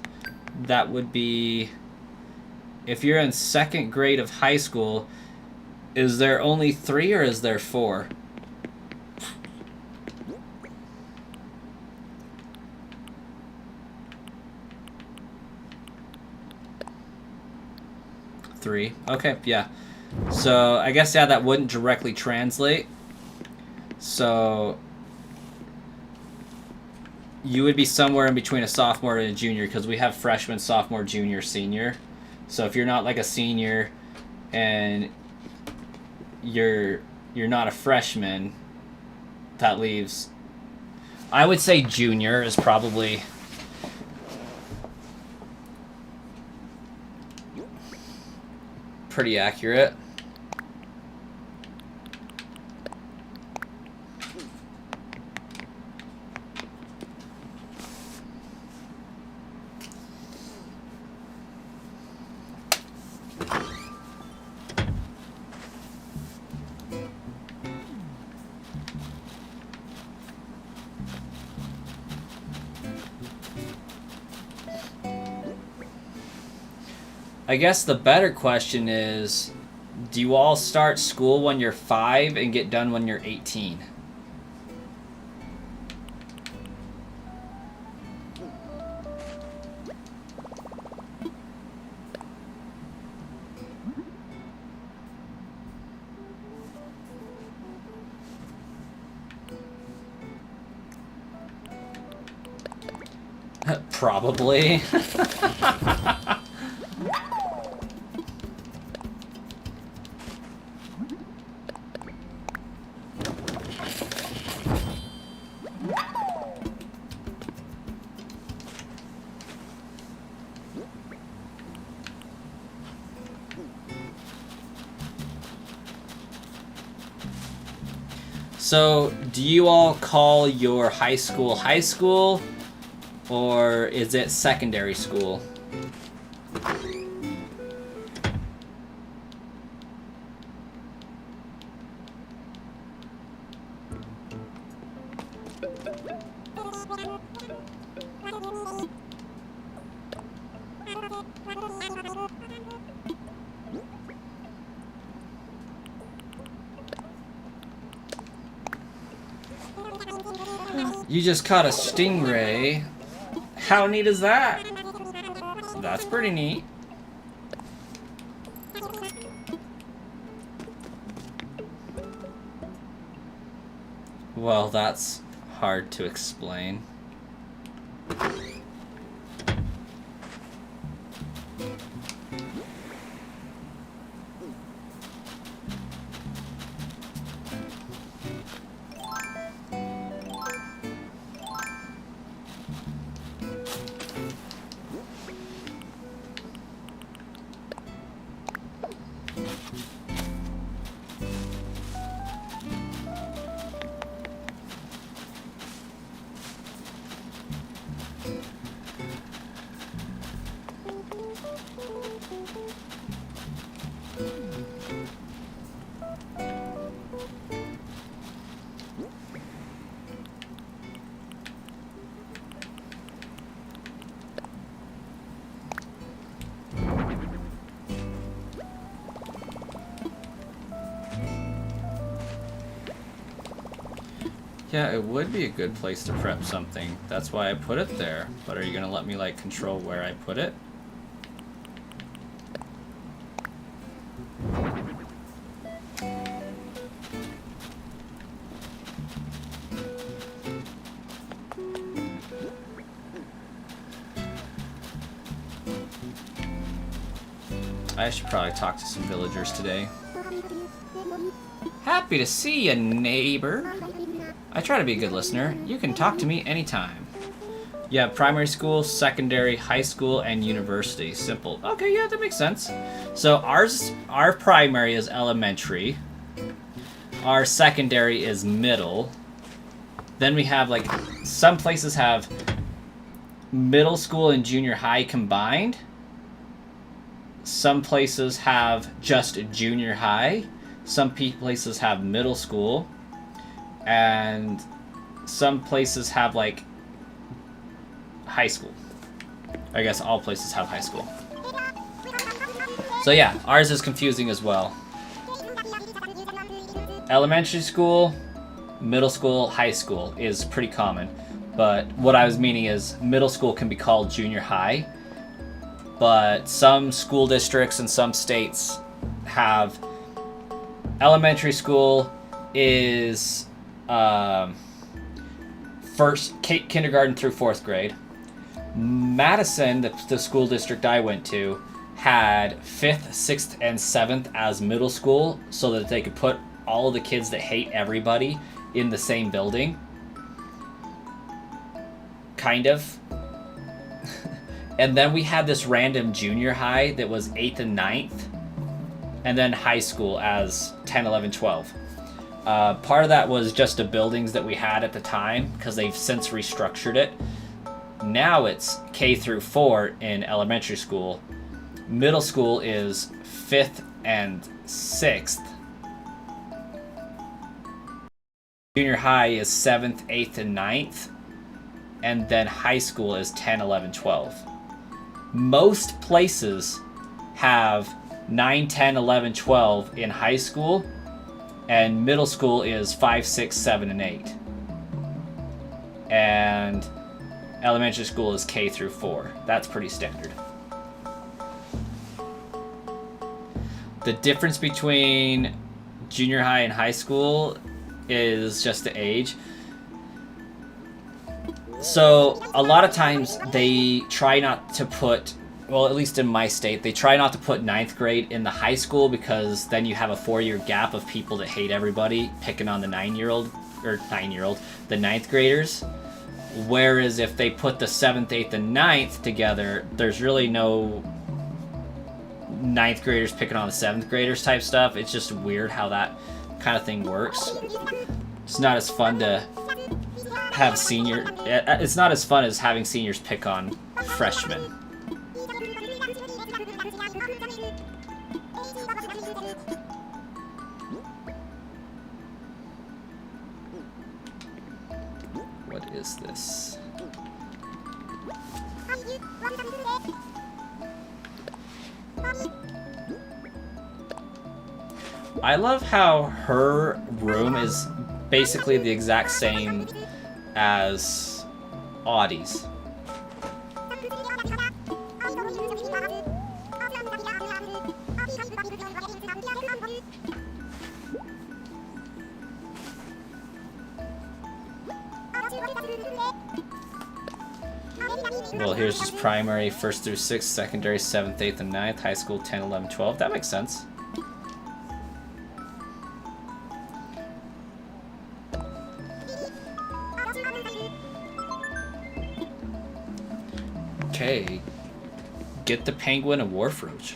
That would be... If you're in second grade of high school, is there only 3 or is there 4? Three. Okay, yeah. So, I guess, yeah, that wouldn't directly translate. So... You would be somewhere in between a sophomore and a junior, because we have freshman, sophomore, junior, senior. So if you're not like a senior and you're not a freshman, that leaves... I would say junior is probably... pretty accurate. I guess the better question is, do you all start school when you're 5 and get done when you're 18? Probably. So, do you all call your high school, or is it secondary school? You just caught a stingray. How neat is that? That's pretty neat. Well, that's hard to explain. Yeah, it would be a good place to prep something. That's why I put it there. But are you gonna let me, like, control where I put it? I should probably talk to some villagers today. Happy to see you, neighbor. I try to be a good listener. You can talk to me anytime. Yeah, primary school, secondary, high school, and university. Simple. Okay, yeah, that makes sense. So our primary is elementary. Our secondary is middle. Then we have like some places have middle school and junior high combined. Some places have just junior high. Some places have middle school. And some places have like high school. I guess all places have high school. So yeah, ours is confusing as well. Elementary school, middle school, high school is pretty common. But what I was meaning is middle school can be called junior high. But some school districts in some states have elementary school is kindergarten through 4th grade. Madison, the school district I went to, had 5th, 6th, and 7th as middle school so that they could put all of the kids that hate everybody in the same building. Kind of. And then we had this random junior high that was 8th and 9th. And then high school as 10, 11, 12. Part of that was just the buildings that we had at the time because they've since restructured it. Now it's K through 4 in elementary school. Middle school is 5th and 6th. Junior high is 7th, 8th, and 9th. And then high school is 10, 11, 12. Most places have 9, 10, 11, 12 in high school. And middle school is 5, 6, 7, and 8. And elementary school is K through 4. That's pretty standard. The difference between junior high and high school is just the age. So a lot of times they try not to put, well, at least in my state, they try not to put 9th grade in the high school because then you have a 4-year gap of people that hate everybody picking on the 9-year-old, the 9th graders. Whereas if they put the 7th, 8th, and 9th together, there's really no 9th graders picking on the 7th graders type stuff. It's just weird how that kind of thing works. It's not as fun to have it's not as fun as having seniors pick on freshmen. What is this? I love how her room is basically the exact same as Audie's. Well, here's just primary, 1st through 6th, secondary, 7th, 8th, and 9th, high school, 10, 11, 12. That makes sense. Okay. Get the penguin and Wharfroach.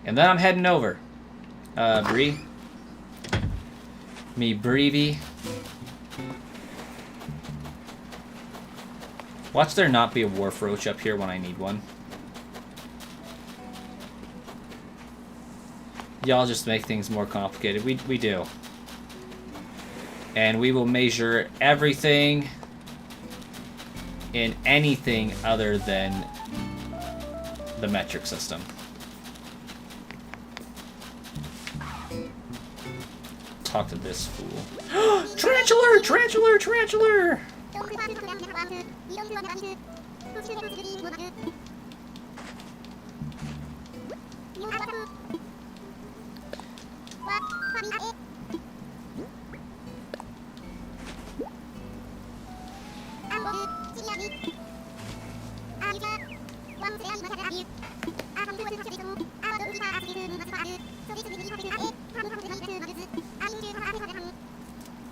And then I'm heading over. Bree. Me Breevy. Watch there not be a Wharfroach up here when I need one. Y'all just make things more complicated. We do. And we will measure everything in anything other than the metric system. Talk to this fool. Tarantula! Tarantula! Tarantula!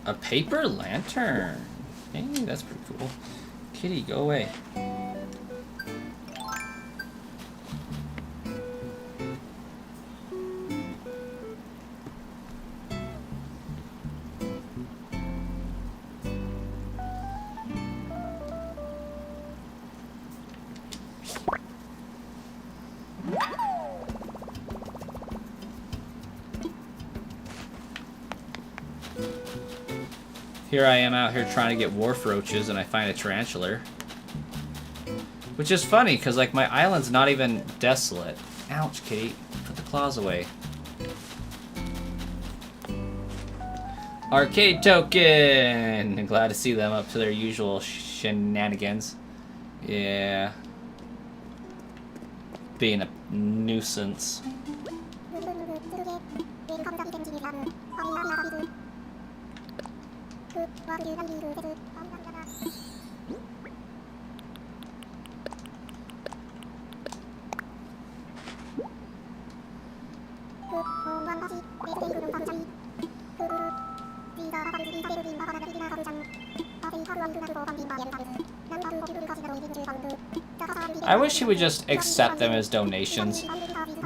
A paper lantern. Hey, that's pretty cool. Kitty, go away. Here I am out here trying to get wharf roaches, and I find a tarantular. Which is funny, because, like, my island's not even desolate. Ouch, Kitty. Put the claws away. Arcade token! Glad to see them up to their usual shenanigans. Yeah. Being a nuisance. I wish he would just accept them as donations.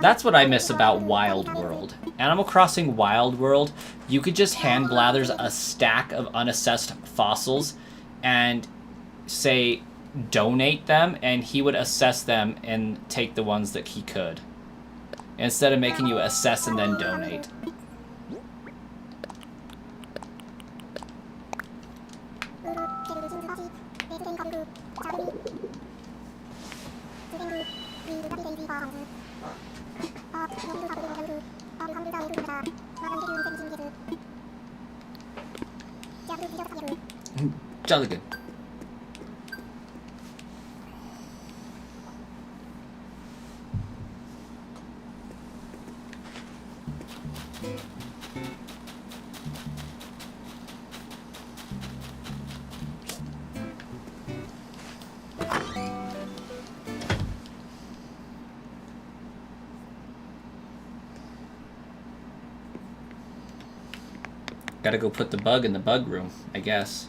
That's what I miss about Wild World. Animal Crossing Wild World, you could just hand Blathers a stack of unassessed fossils and say donate them, and he would assess them and take the ones that he could, instead of making you assess and then donate. Jolly good. Gotta go put the bug in the bug room, I guess.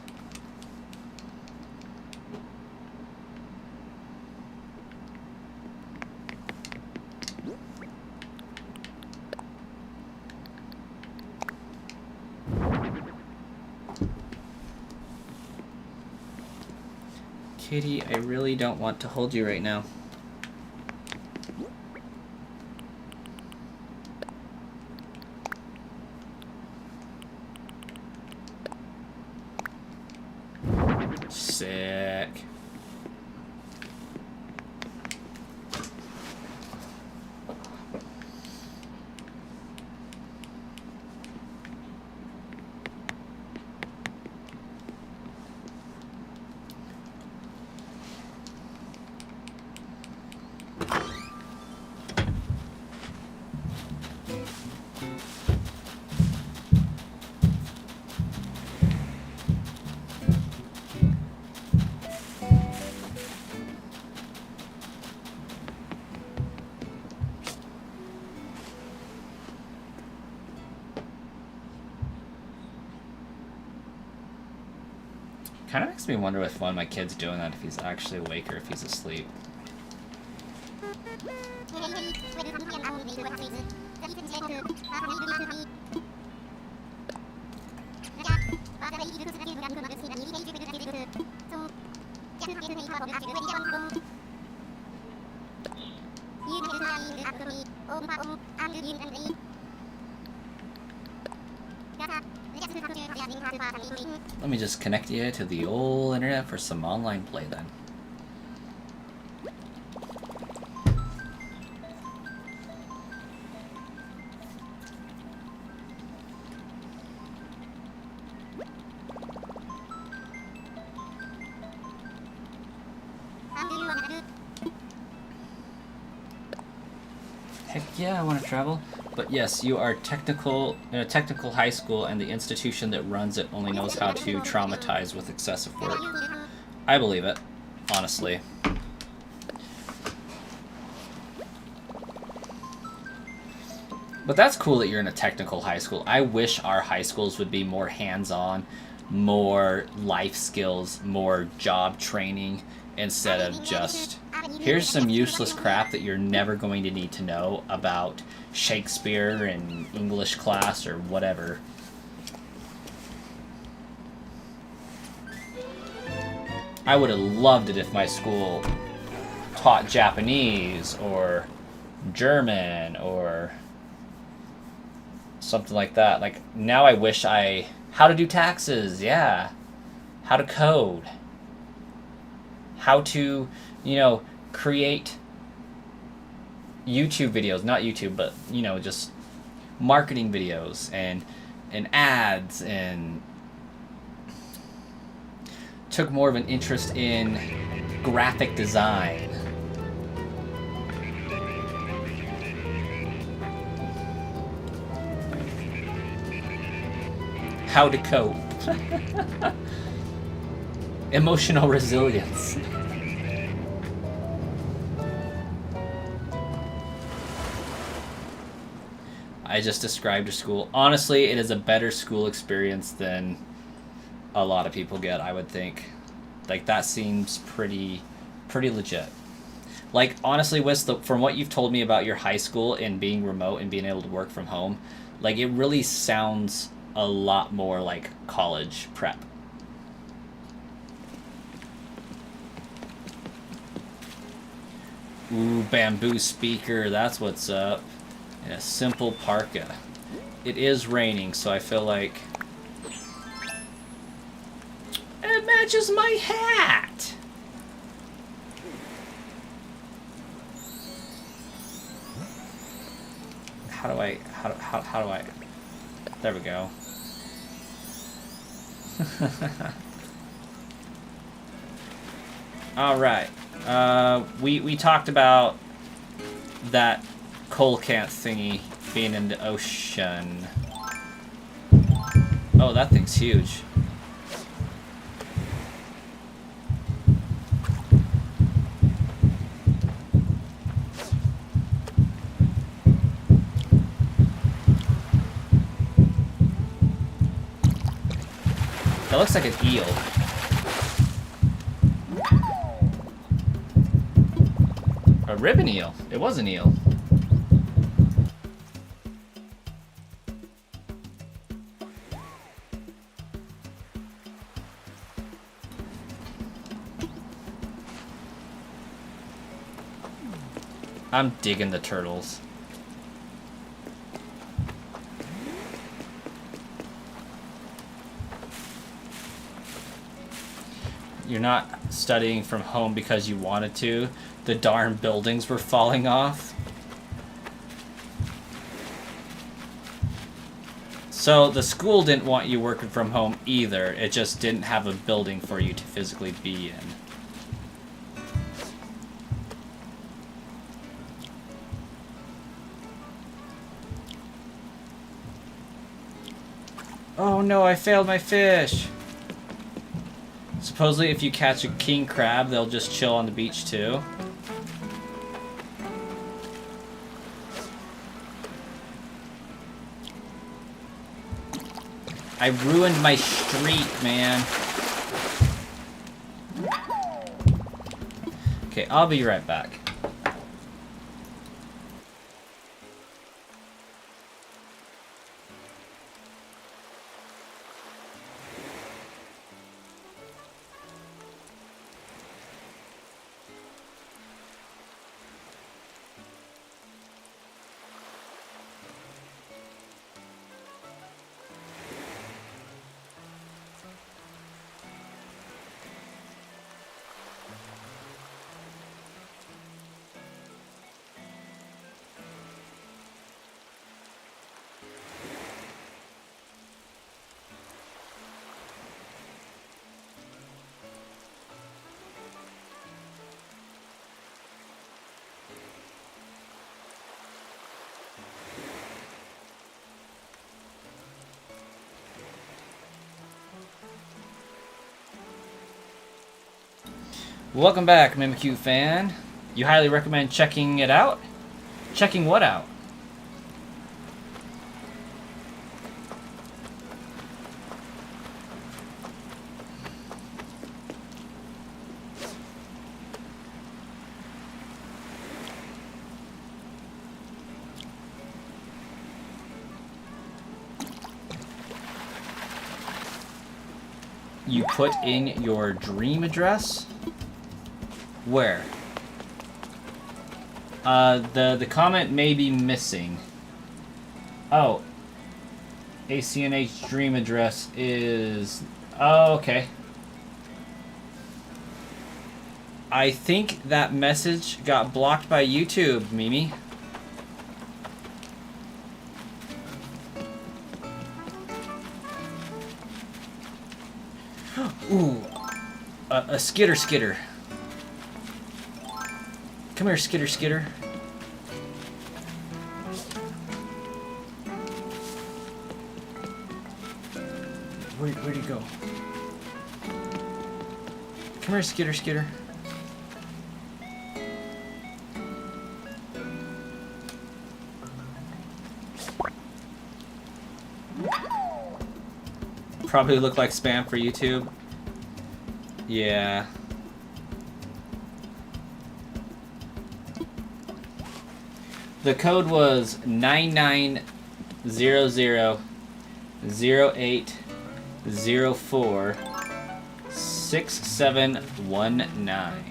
Kitty, I really don't want to hold you right now. Sick. Kind of makes me wonder if one of my kids doing that, if he's actually awake or if he's asleep. Let me just connect you to the old internet for some online play then. Heck yeah, I want to travel. But yes, you are in a technical high school, and the institution that runs it only knows how to traumatize with excessive work. I believe it, honestly. But that's cool that you're in a technical high school. I wish our high schools would be more hands-on, more life skills, more job training, instead of just, here's some useless crap that you're never going to need to know about Shakespeare in English class or whatever. I would have loved it if my school taught Japanese or German or something like that. Like, now I wish how to do taxes, yeah. How to code. How to, create YouTube videos. Not YouTube, but, just marketing videos and ads, and took more of an interest in graphic design. How to cope. Emotional resilience. I just described a school. Honestly, it is a better school experience than a lot of people get, I would think. Like, that seems pretty legit. Like, honestly, from what you've told me about your high school and being remote and being able to work from home, like, it really sounds a lot more like college prep. Ooh, bamboo speaker, that's what's up. And a simple parka. It is raining, so I feel like it matches my hat. How do I? There we go. All right. We talked about that coal Cant thingy being in the ocean. Oh, that thing's huge. That looks like an eel. A ribbon eel. It was an eel. I'm digging the turtles. You're not studying from home because you wanted to. The darn buildings were falling off. So the school didn't want you working from home either. It just didn't have a building for you to physically be in. Oh no, I failed my fish! Supposedly if you catch a king crab, they'll just chill on the beach too. I ruined my street, man. Okay, I'll be right back. Welcome back, Mimikyu fan. You highly recommend checking it out? Checking what out? You put in your dream address? Where? The comment may be missing. Oh. ACNH dream address is... Oh, okay. I think that message got blocked by YouTube, Mimi. Ooh. A skitter. Come here, skitter. Where'd he go? Come here, skitter. Probably look like spam for YouTube. Yeah. The code was 990008046719.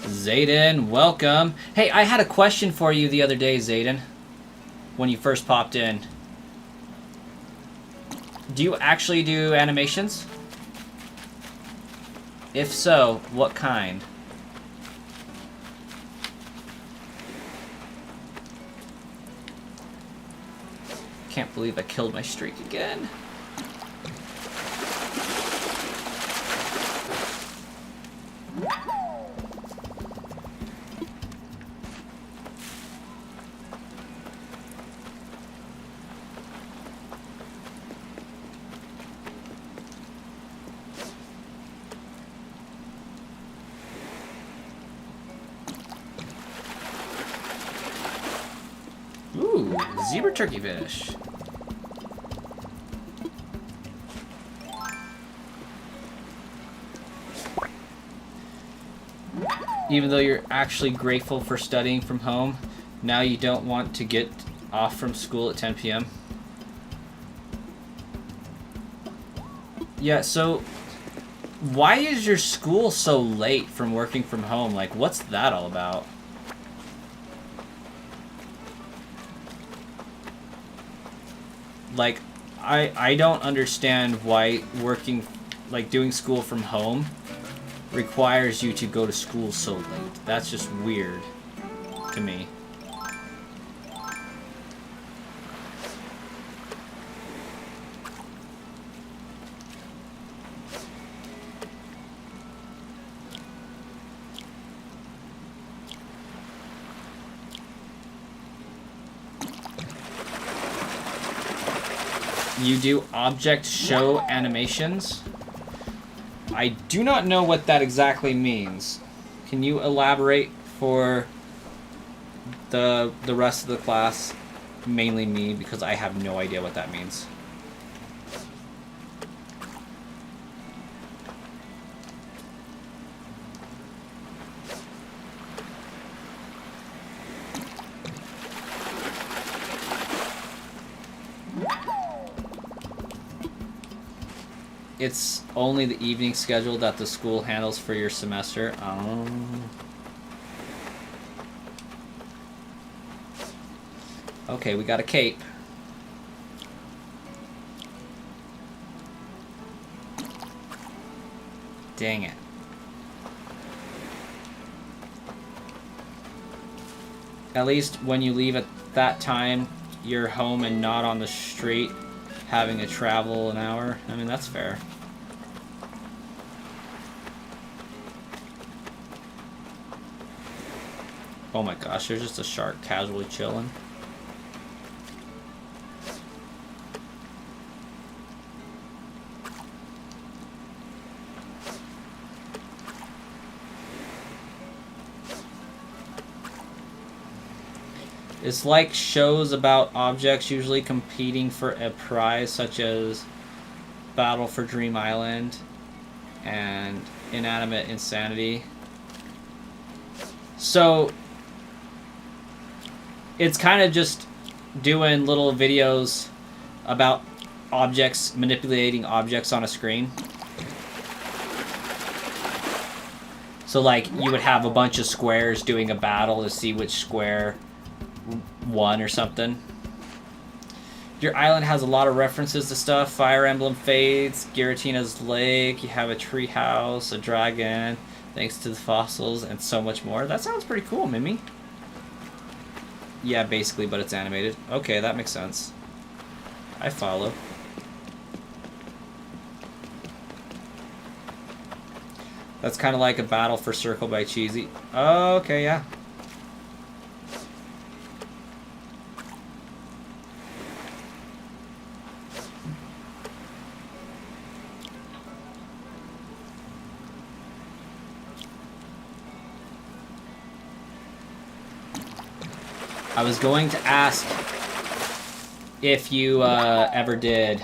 Zayden, welcome. Hey, I had a question for you the other day, Zayden, when you first popped in. Do you actually do animations? If so, what kind? Can't believe I killed my streak again. Ooh, zebra turkey fish. Even though you're actually grateful for studying from home, now you don't want to get off from school at 10 p.m. Yeah, so why is your school so late from working from home? Like, what's that all about? Like, I don't understand why working, like, doing school from home requires you to go to school so late. That's just weird to me. You do object show animations? I do not know what that exactly means. Can you elaborate for the rest of the class? Mainly me, because I have no idea what that means. It's only the evening schedule that the school handles for your semester. Okay, we got a cape. Dang it. At least when you leave at that time, you're home and not on the street having to travel an hour. I mean, that's fair. Oh my gosh, there's just a shark casually chilling. It's like shows about objects usually competing for a prize, such as Battle for Dream Island and Inanimate Insanity. So, It's kind of just doing little videos about objects, manipulating objects on a screen. So like you would have a bunch of squares doing a battle to see which square won or something. Your island has a lot of references to stuff. Fire Emblem Fates, Giratina's Lake, you have a tree house, a dragon, thanks to the fossils, and so much more. That sounds pretty cool, Mimi. Yeah, basically, but it's animated. Okay, that makes sense. I follow. That's kind of like a battle for Circle by Cheesy. Oh, okay, yeah. I was going to ask if you ever did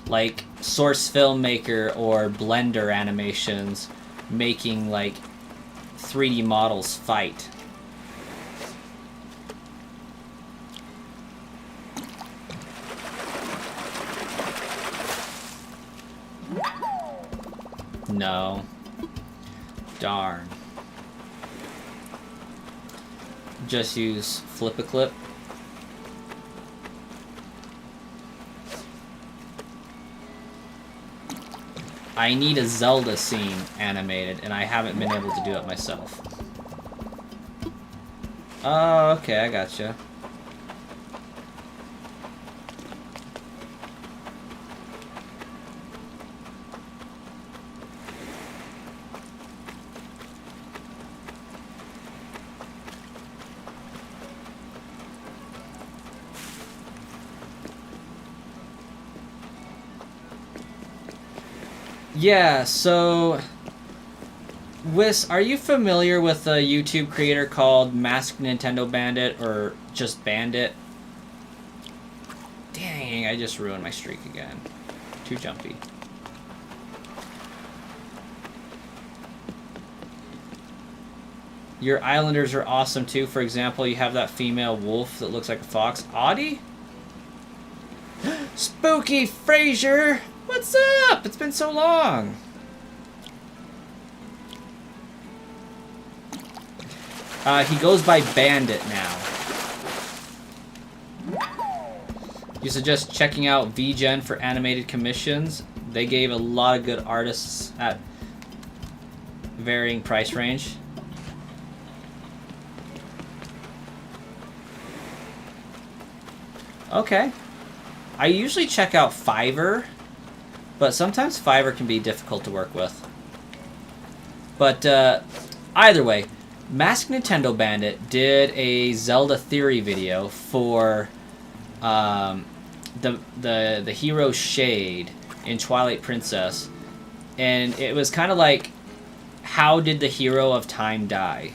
like Source Filmmaker or Blender animations making like 3D models fight. No. Darn. Just use Flip-A-Clip. I need a Zelda scene animated, and I haven't been able to do it myself. Oh, okay, I gotcha. Yeah, so Wiss, are you familiar with a YouTube creator called Masked Nintendo Bandit or just Bandit? Dang, I just ruined my streak again. Too jumpy. Your islanders are awesome too. For example, you have that female wolf that looks like a fox. Audie? Spooky Fraser! What's up? It's been so long. He goes by Bandit now. You suggest checking out VGen for animated commissions. They gave a lot of good artists at varying price range. Okay. I usually check out Fiverr, but sometimes Fiverr can be difficult to work with. But either way, Masked Nintendo Bandit did a Zelda theory video for the hero Shade in Twilight Princess, and it was kind of like, how did the hero of time die?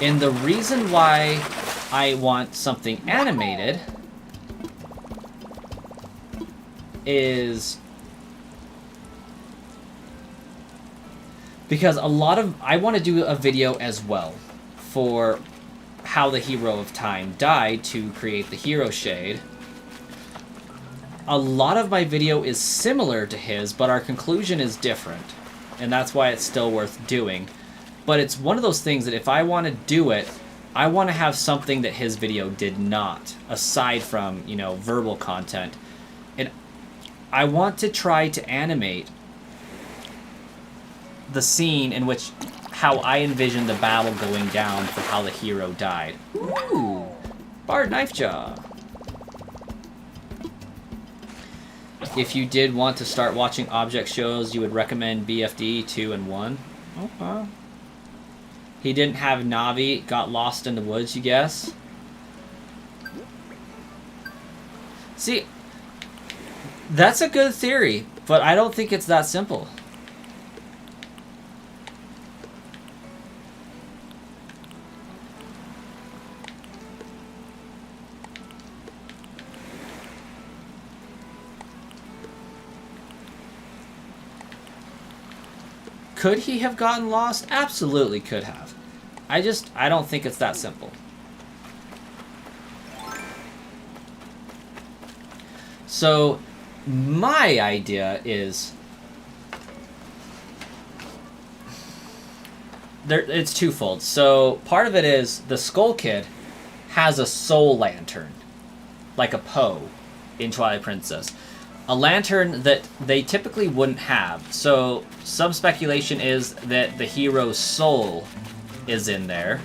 And the reason why I want something animated is because I want to do a video as well for how the hero of time died to create the hero Shade. A lot of my video is similar to his, but our conclusion is different, and that's why it's still worth doing. But it's one of those things that if I want to do it, I want to have something that his video did not, aside from, you know, verbal content. And I want to try to animate the scene in which, how I envision the battle going down for how the hero died. Ooh, Bard Knifejaw. If you did want to start watching object shows, you would recommend BFD 2 and 1. Okay. He didn't have Navi, got lost in the woods, you guess? See, that's a good theory, but I don't think it's that simple. Could he have gotten lost? Absolutely could have. I don't think it's that simple. So, my idea is... it's twofold. So, part of it is the Skull Kid has a soul lantern. Like a Poe in Twilight Princess. A lantern that they typically wouldn't have. So, some speculation is that the hero's soul is in there,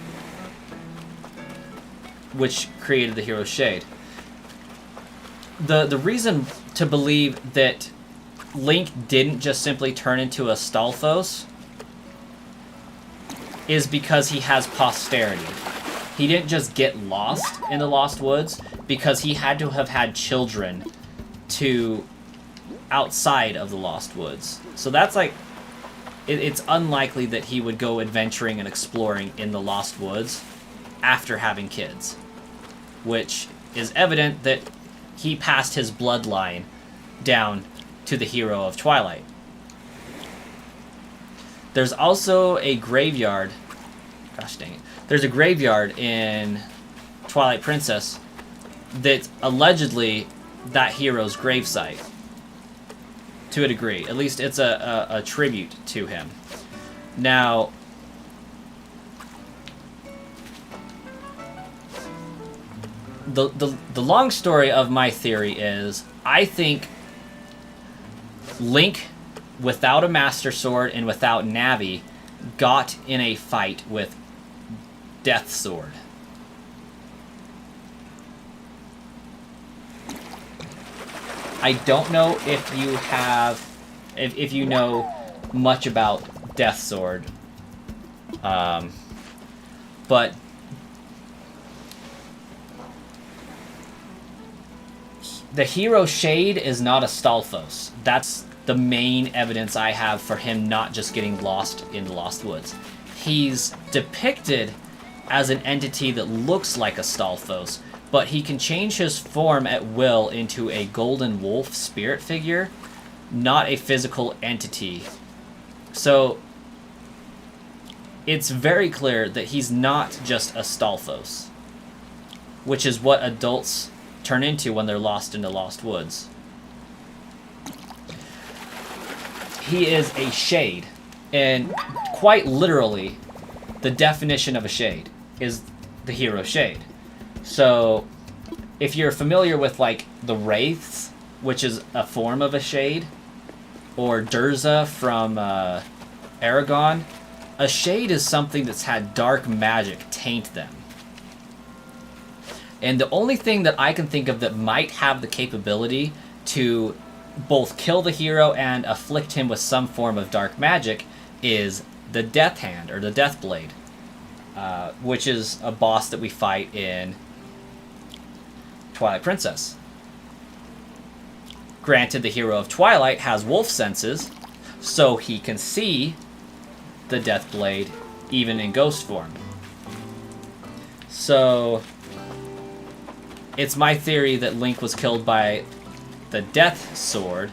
which created the hero's shade. The reason to believe that Link didn't just simply turn into a Stalfos is because he has posterity. He didn't just get lost in the Lost Woods because he had to have had children to outside of the Lost Woods. So that's like, it's unlikely that he would go adventuring and exploring in the Lost Woods after having kids, which is evident that he passed his bloodline down to the hero of Twilight. There's also a graveyard, gosh dang it, there's a graveyard in Twilight Princess that's allegedly that hero's gravesite. To a degree. At least it's a tribute to him. Now, the long story of my theory is, I think Link, without a Master Sword and without Navi, got in a fight with Death Sword. I don't know if you have, if you know much about Death Sword, but the hero Shade is not a Stalfos. That's the main evidence I have for him not just getting lost in the Lost Woods. He's depicted as an entity that looks like a Stalfos, but he can change his form at will into a golden wolf spirit figure, not a physical entity. So, it's very clear that he's not just a Stalfos, which is what adults turn into when they're lost in the Lost Woods. He is a shade, and quite literally, the definition of a shade is the hero Shade. So, if you're familiar with, like, the Wraiths, which is a form of a shade, or Durza from Aragon, a shade is something that's had dark magic taint them. And the only thing that I can think of that might have the capability to both kill the hero and afflict him with some form of dark magic is the Death Hand, or the Death Blade, which is a boss that we fight in Twilight Princess. Granted, the hero of Twilight has wolf senses, so he can see the Death Blade even in ghost form. So, it's my theory that Link was killed by the Death Sword.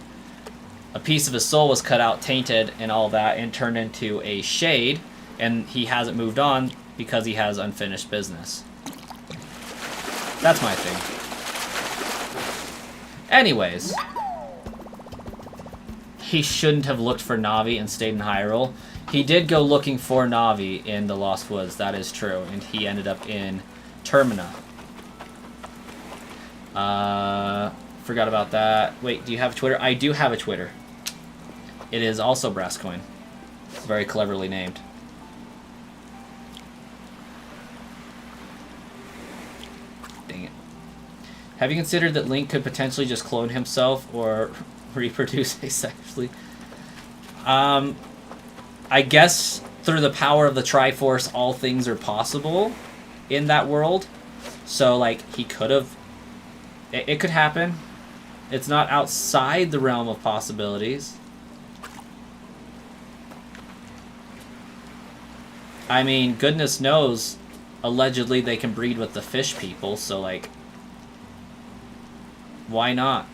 A piece of his soul was cut out, tainted, and all that, and turned into a shade, and he hasn't moved on because he has unfinished business. That's my thing. Anyways, he shouldn't have looked for Navi and stayed in Hyrule. He did go looking for Navi in the Lost Woods, that is true, and he ended up in Termina. Forgot about that. Wait, do you have a Twitter? I do have a Twitter. It is also Brasscoin. Very cleverly named. Dang it. Have you considered that Link could potentially just clone himself or reproduce asexually? I guess through the power of the Triforce, all things are possible in that world. So, like, he could have... It could happen. It's not outside the realm of possibilities. I mean, goodness knows, allegedly they can breed with the fish people, so, like, why not?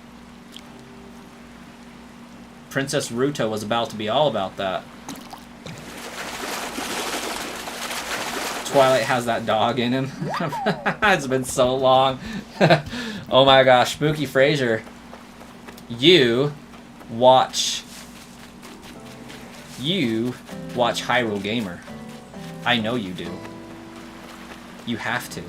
Princess Ruto was about to be all about that. Twilight has that dog in him. It's been so long. Oh my gosh, Spooky Fraser. You watch Hyrule Gamer. I know you do. You have to.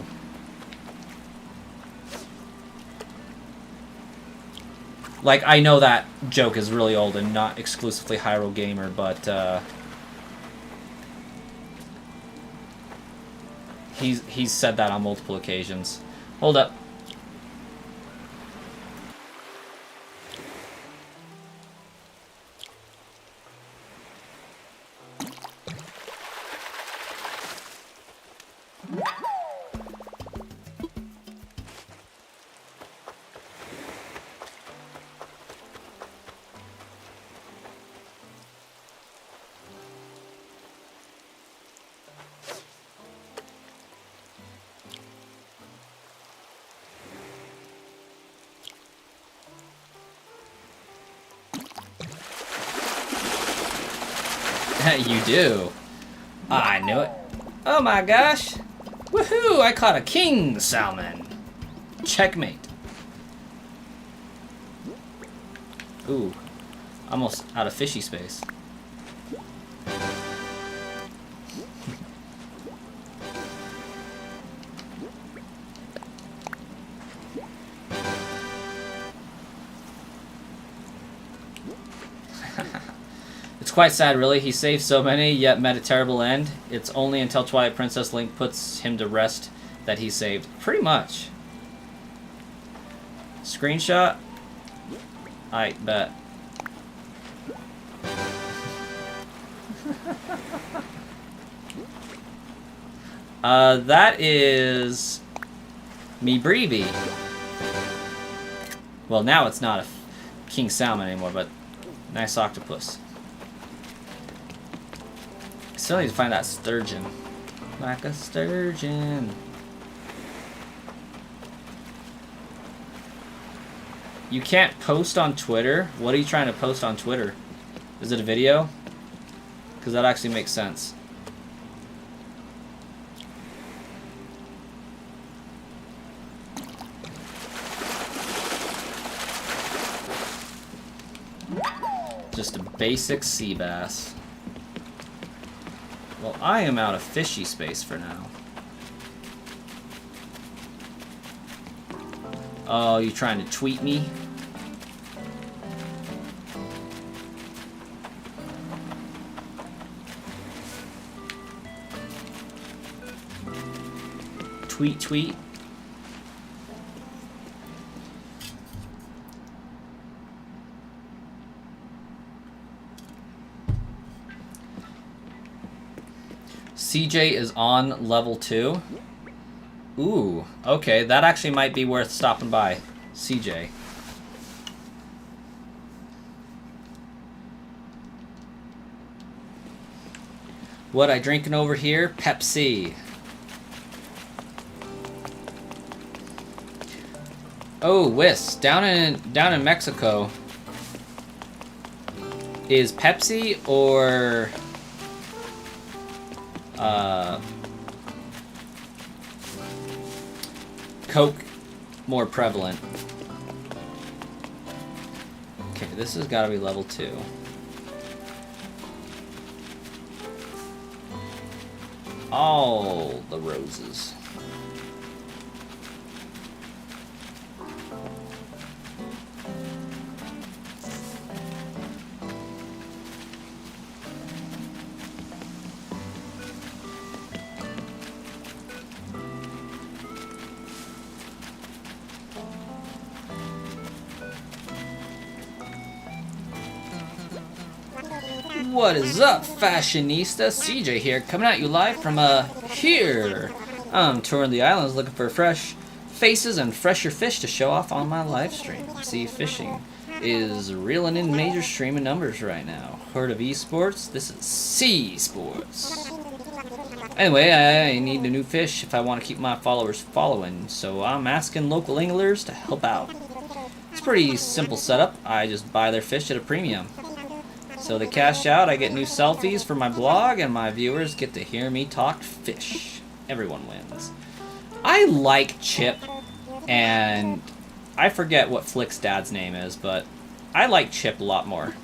Like, I know that joke is really old and not exclusively Hyrule Gamer, but he's said that on multiple occasions. Hold up. You do. I knew it. Oh my gosh. Woohoo! I caught a king salmon. Checkmate. Ooh. Almost out of fishy space. It's quite sad, really. He saved so many, yet met a terrible end. It's only until Twilight Princess Link puts him to rest that he saved. Pretty much. Screenshot? I bet. That is... me Breevy. Well, now it's not a king salmon anymore, but nice octopus. Still need to find that sturgeon. Like a sturgeon. You can't post on Twitter? What are you trying to post on Twitter? Is it a video? Because that actually makes sense. Just a basic sea bass. Well, I am out of fishy space for now. Oh, you trying to tweet me? Tweet, tweet. CJ is on level 2. Ooh, okay, that actually might be worth stopping by. CJ. What I drinking over here? Pepsi. Oh, Whis, down in Mexico. Is Pepsi or Coke more prevalent? Okay, this has got to be level 2. All the roses. What is up, fashionista? CJ here, coming at you live from here. I'm touring the islands looking for fresh faces and fresher fish to show off on my live stream. See, fishing is reeling in major streaming numbers right now. Heard of esports? This is sea sports. Anyway, I need a new fish if I want to keep my followers following, so I'm asking local anglers to help out. It's a pretty simple setup. I just buy their fish at a premium. So they cash out, I get new selfies for my blog, and my viewers get to hear me talk fish. Everyone wins. I like Chip, and I forget what Flick's dad's name is, but I like Chip a lot more.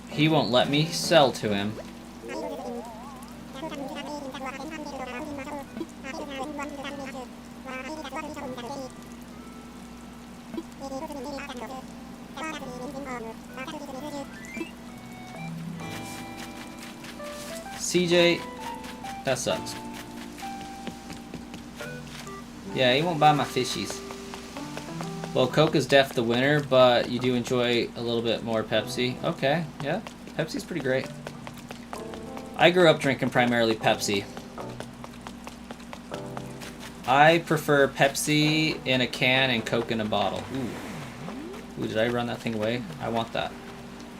He won't let me sell to him. CJ, that sucks. Yeah, he won't buy my fishies. Well, Coke is def the winner, but you do enjoy a little bit more Pepsi. Okay, yeah, Pepsi's pretty great. I grew up drinking primarily Pepsi. I prefer Pepsi in a can and Coke in a bottle. Ooh, did I run that thing away? I want that.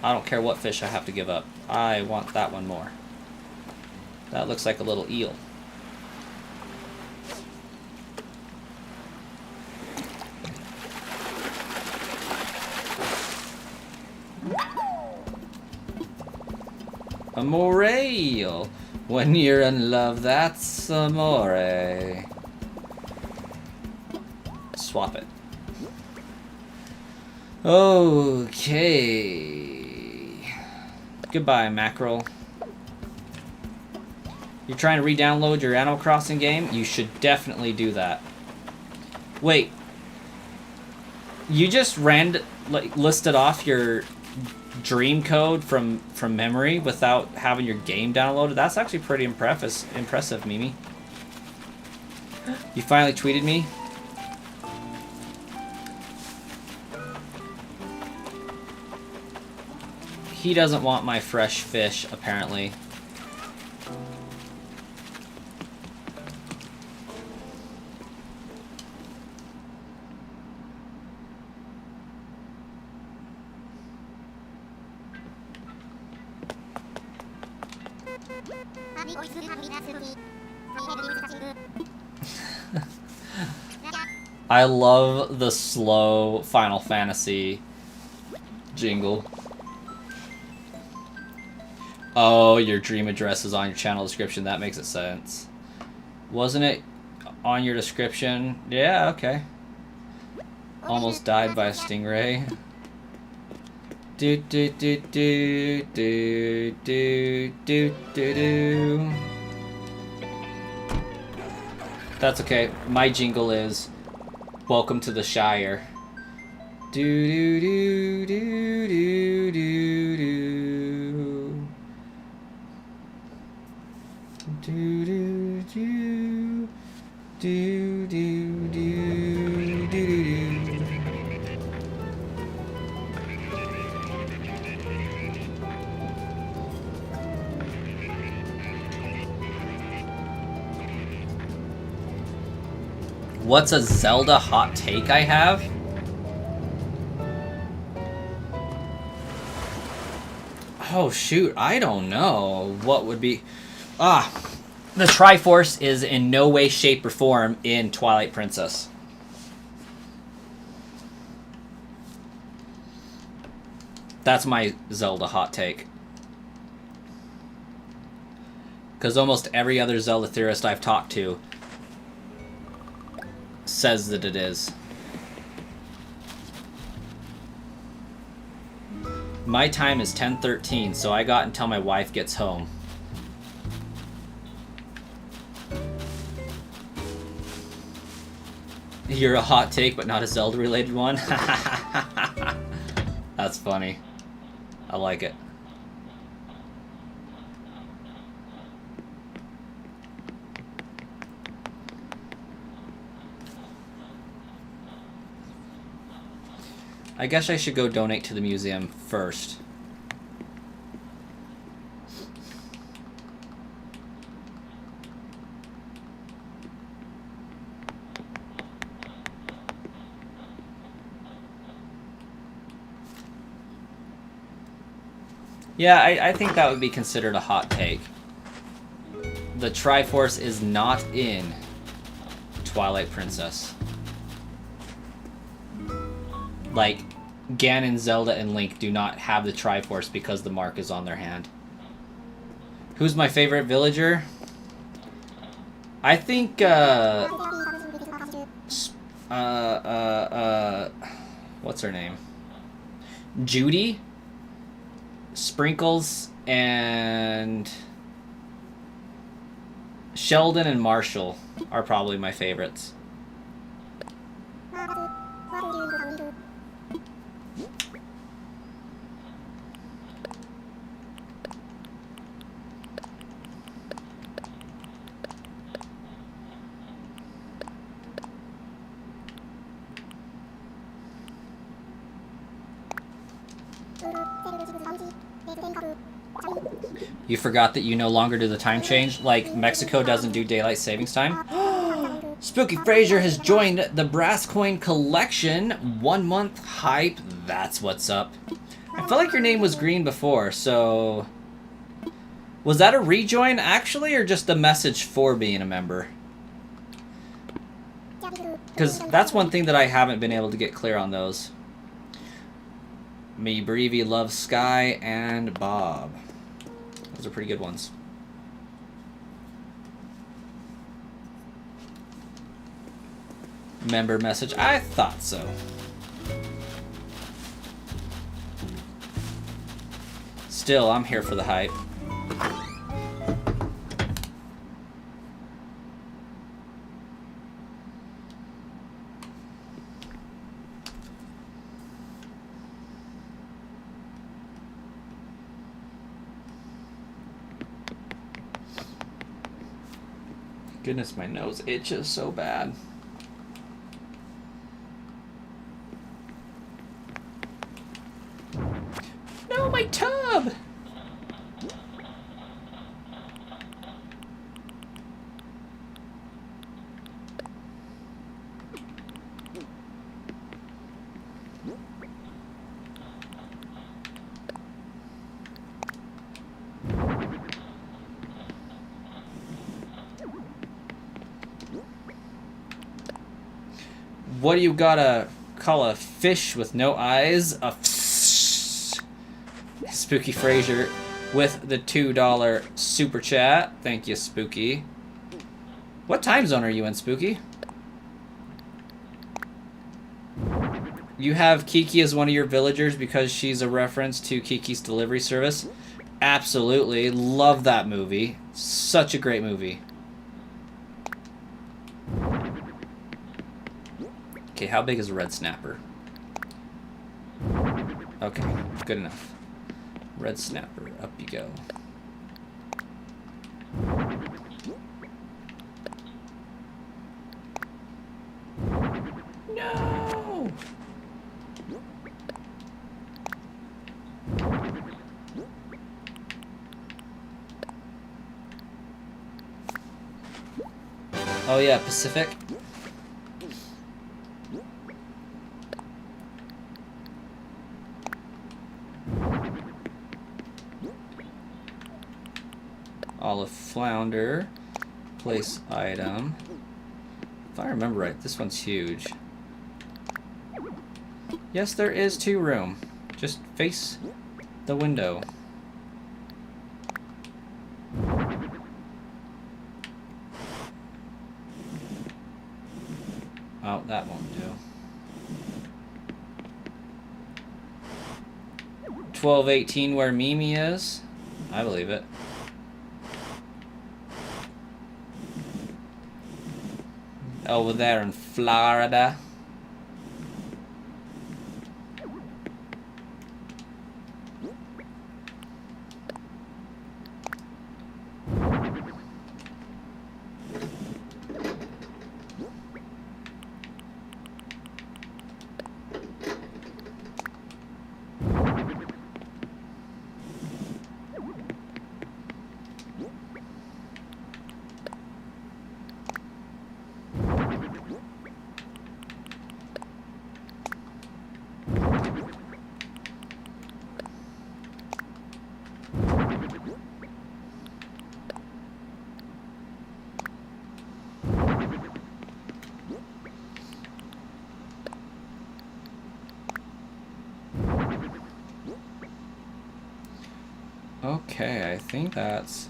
I don't care what fish I have to give up. I want that one more. That looks like a little eel. Amore. When you're in love, that's amore. Swap it. Okay. Goodbye, mackerel. You're trying to re-download your Animal Crossing game? You should definitely do that. Wait. You just listed off your dream code from memory without having your game downloaded? That's actually pretty impressive, Mimi. You finally tweeted me? He doesn't want my fresh fish, apparently. I love the slow Final Fantasy jingle. Oh, your dream address is on your channel description. That makes sense. Wasn't it on your description? Yeah, okay. Almost died by a stingray. Do do do do do do do do do. That's okay. My jingle is "Welcome to the Shire." Do do do do do do do. Do do do do do do do. What's a Zelda hot take I have? Oh shoot, I don't know. What would be... the Triforce is in no way, shape, or form in Twilight Princess. That's my Zelda hot take. Because almost every other Zelda theorist I've talked to says that it is. My time is 10:13, so I got until my wife gets home. You're a hot take, but not a Zelda-related one? That's funny. I like it. I guess I should go donate to the museum first. Yeah, I think that would be considered a hot take. the Triforce is not in Twilight Princess. Like, Ganon, Zelda, and Link do not have the Triforce because the mark is on their hand. Who's my favorite villager? I think, what's her name? Judy, Sprinkles, and Sheldon and Marshall are probably my favorites. You forgot that you no longer do the time change? Like, Mexico doesn't do daylight savings time? Spooky Fraser has joined the Brass Coin Collection. 1 month hype. That's what's up. I felt like your name was green before, so... Was that a rejoin, actually, or just a message for being a member? Because that's one thing that I haven't been able to get clear on those. Me Breevy loves Sky and Bob. Those are pretty good ones. Member message. I thought so. Still, I'm here for the hype. Goodness, my nose itches so bad. No, my tub! What do you gotta call a fish with no eyes? A Spooky Fraser with the $2 super chat. Thank you, Spooky. What time zone are you in, Spooky? You have Kiki as one of your villagers because she's a reference to Kiki's Delivery Service. Absolutely. Love that movie. Such a great movie. Okay, how big is a red snapper? Okay, good enough. Red snapper, up you go. No! Oh yeah, Pacific. Olive flounder, place item. If I remember right, this one's huge. Yes, there is 2 room. Just face the window. Oh, that won't do. 1218 where Mimi is. I believe it. Over there in Florida. Okay, I think that's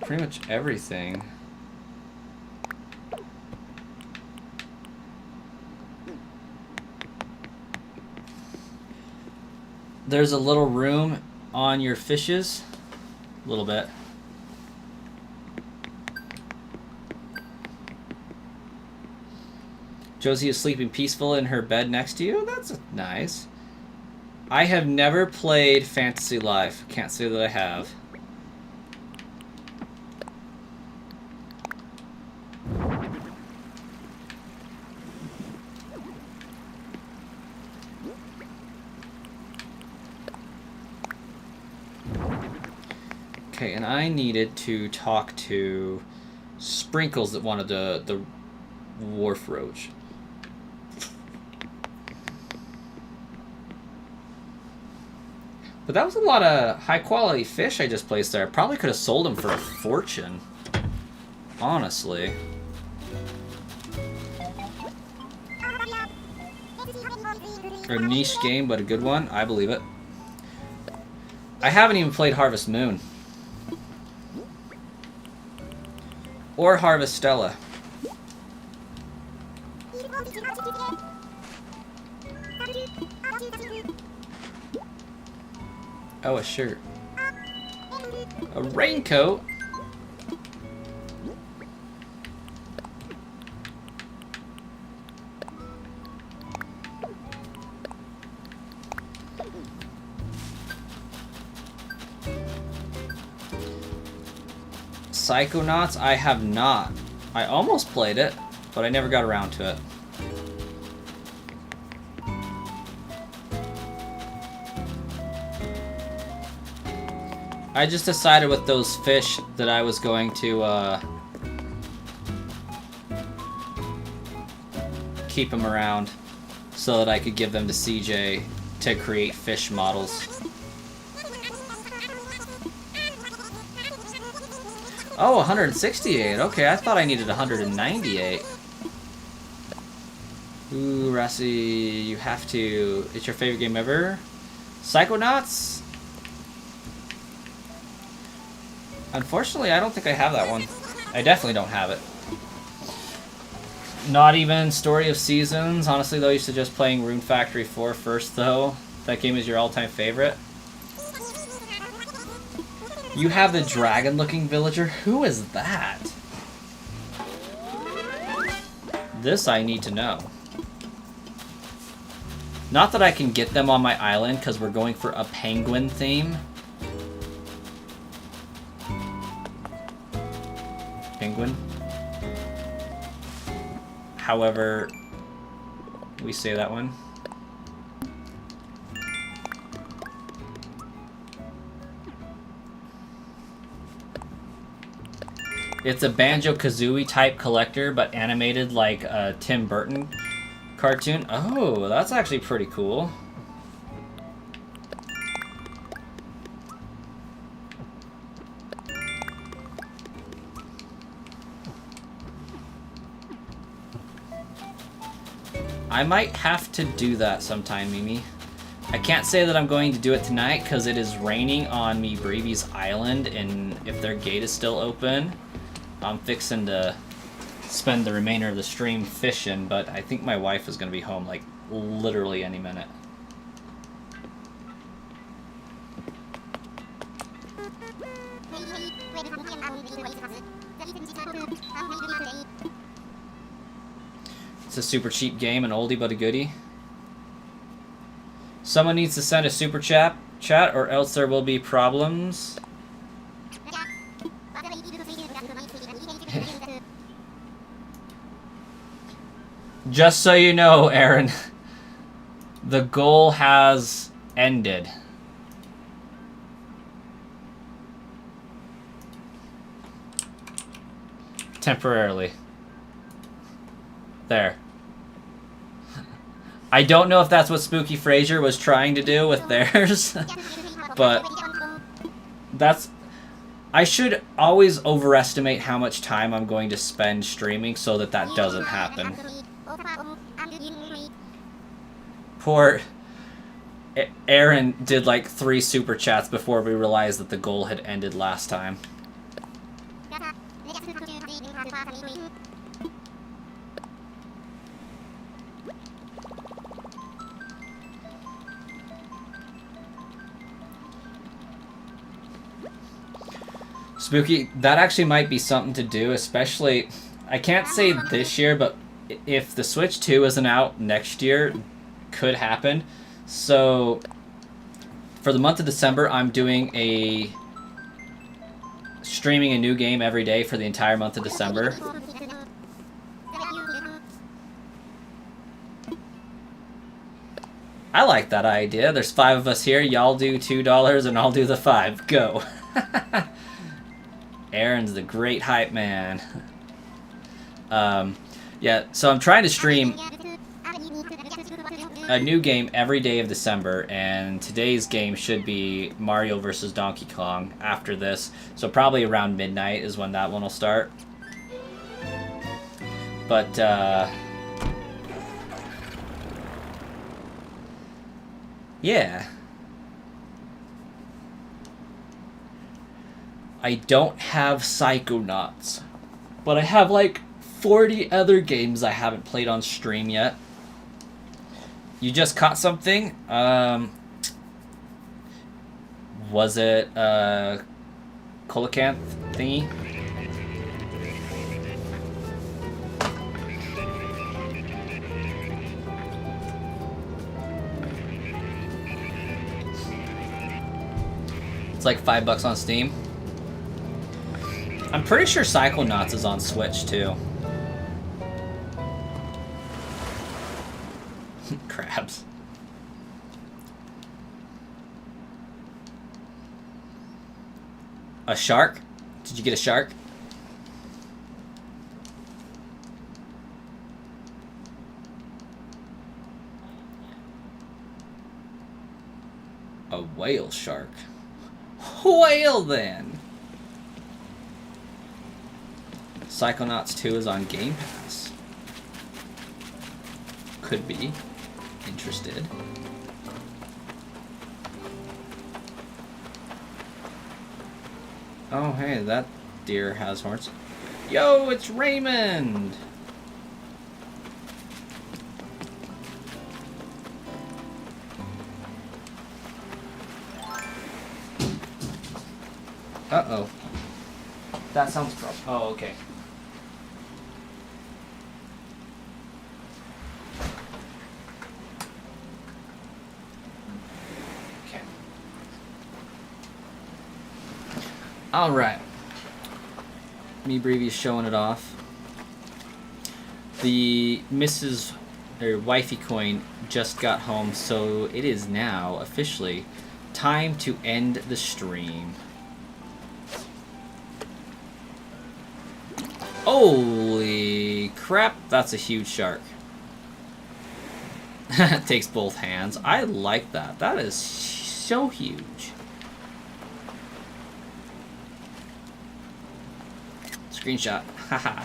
pretty much everything. There's a little room on your fishes. A little bit. Josie is sleeping peaceful in her bed next to you? That's nice. I have never played Fantasy Life. Can't say that I have. Okay, and I needed to talk to Sprinkles that wanted the wharf roach. But that was a lot of high-quality fish I just placed there. I probably could have sold them for a fortune. Honestly. A niche game, but a good one. I believe it. I haven't even played Harvest Moon. Or Harvest Stella. Oh, a shirt. A raincoat? Psychonauts? I have not. I almost played it, but I never got around to it. I just decided with those fish that I was going to keep them around so that I could give them to CJ to create fish models. Oh, 168. Okay, I thought I needed 198. Ooh, Rassi, you have to... It's your favorite game ever? Psychonauts? Unfortunately, I don't think I have that one. I definitely don't have it. Not even Story of Seasons. Honestly, though, I used to just playing Rune Factory 4 first, though. That game is your all-time favorite. You have the dragon-looking villager? Who is that? This I need to know. Not that I can get them on my island, because we're going for a penguin theme. Penguin. However, we say that one. It's a Banjo-Kazooie type collector, but animated like a Tim Burton cartoon. Oh, that's actually pretty cool. I might have to do that sometime, Mimi. I can't say that I'm going to do it tonight because it is raining on me Bravy's Island, and if their gate is still open, I'm fixing to spend the remainder of the stream fishing, but I think my wife is going to be home like literally any minute. It's a super cheap game, an oldie but a goodie. Someone needs to send a super chat, or else there will be problems. Just so you know, Aaron, the goal has ended. Temporarily. There. I don't know if that's what Spooky Fraser was trying to do with theirs, but that's... I should always overestimate how much time I'm going to spend streaming so that that doesn't happen. Poor Aaron did like 3 super chats before we realized that the goal had ended last time. Spooky, that actually might be something to do, especially, I can't say this year, but if the Switch 2 isn't out next year, could happen. So, for the month of December, I'm doing streaming a new game every day for the entire month of December. I like that idea. There's 5 of us here. Y'all do $2 and I'll do the 5. Go. Aaron's the great hype man. Yeah, so I'm trying to stream a new game every day of December, and today's game should be Mario vs. Donkey Kong after this. So probably around midnight is when that one will start. But, yeah. I don't have Psychonauts, but I have like 40 other games I haven't played on stream yet. You just caught something? Was it Cant thingy? It's like $5 on Steam. I'm pretty sure Psychonauts is on Switch too. Crabs. A shark? Did you get a shark? A whale shark. Whale then! Psychonauts 2 is on Game Pass. Could be interested. Oh, hey, that deer has horns. Yo, it's Raymond! Uh-oh. That sounds gross. Oh, okay. Alright. Me Breevy's showing it off. The Mrs. or Wifey coin just got home, so it is now officially time to end the stream. Holy crap, that's a huge shark. It takes both hands. I like that. That is so huge. Screenshot. Haha.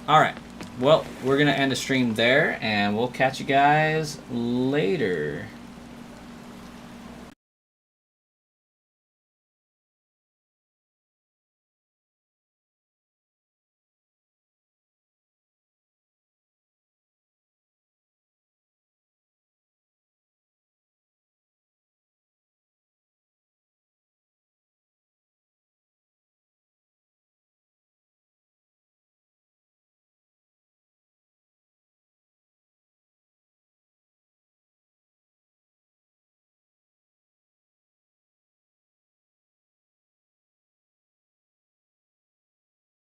Alright. Well, we're going to end the stream there, and we'll catch you guys later.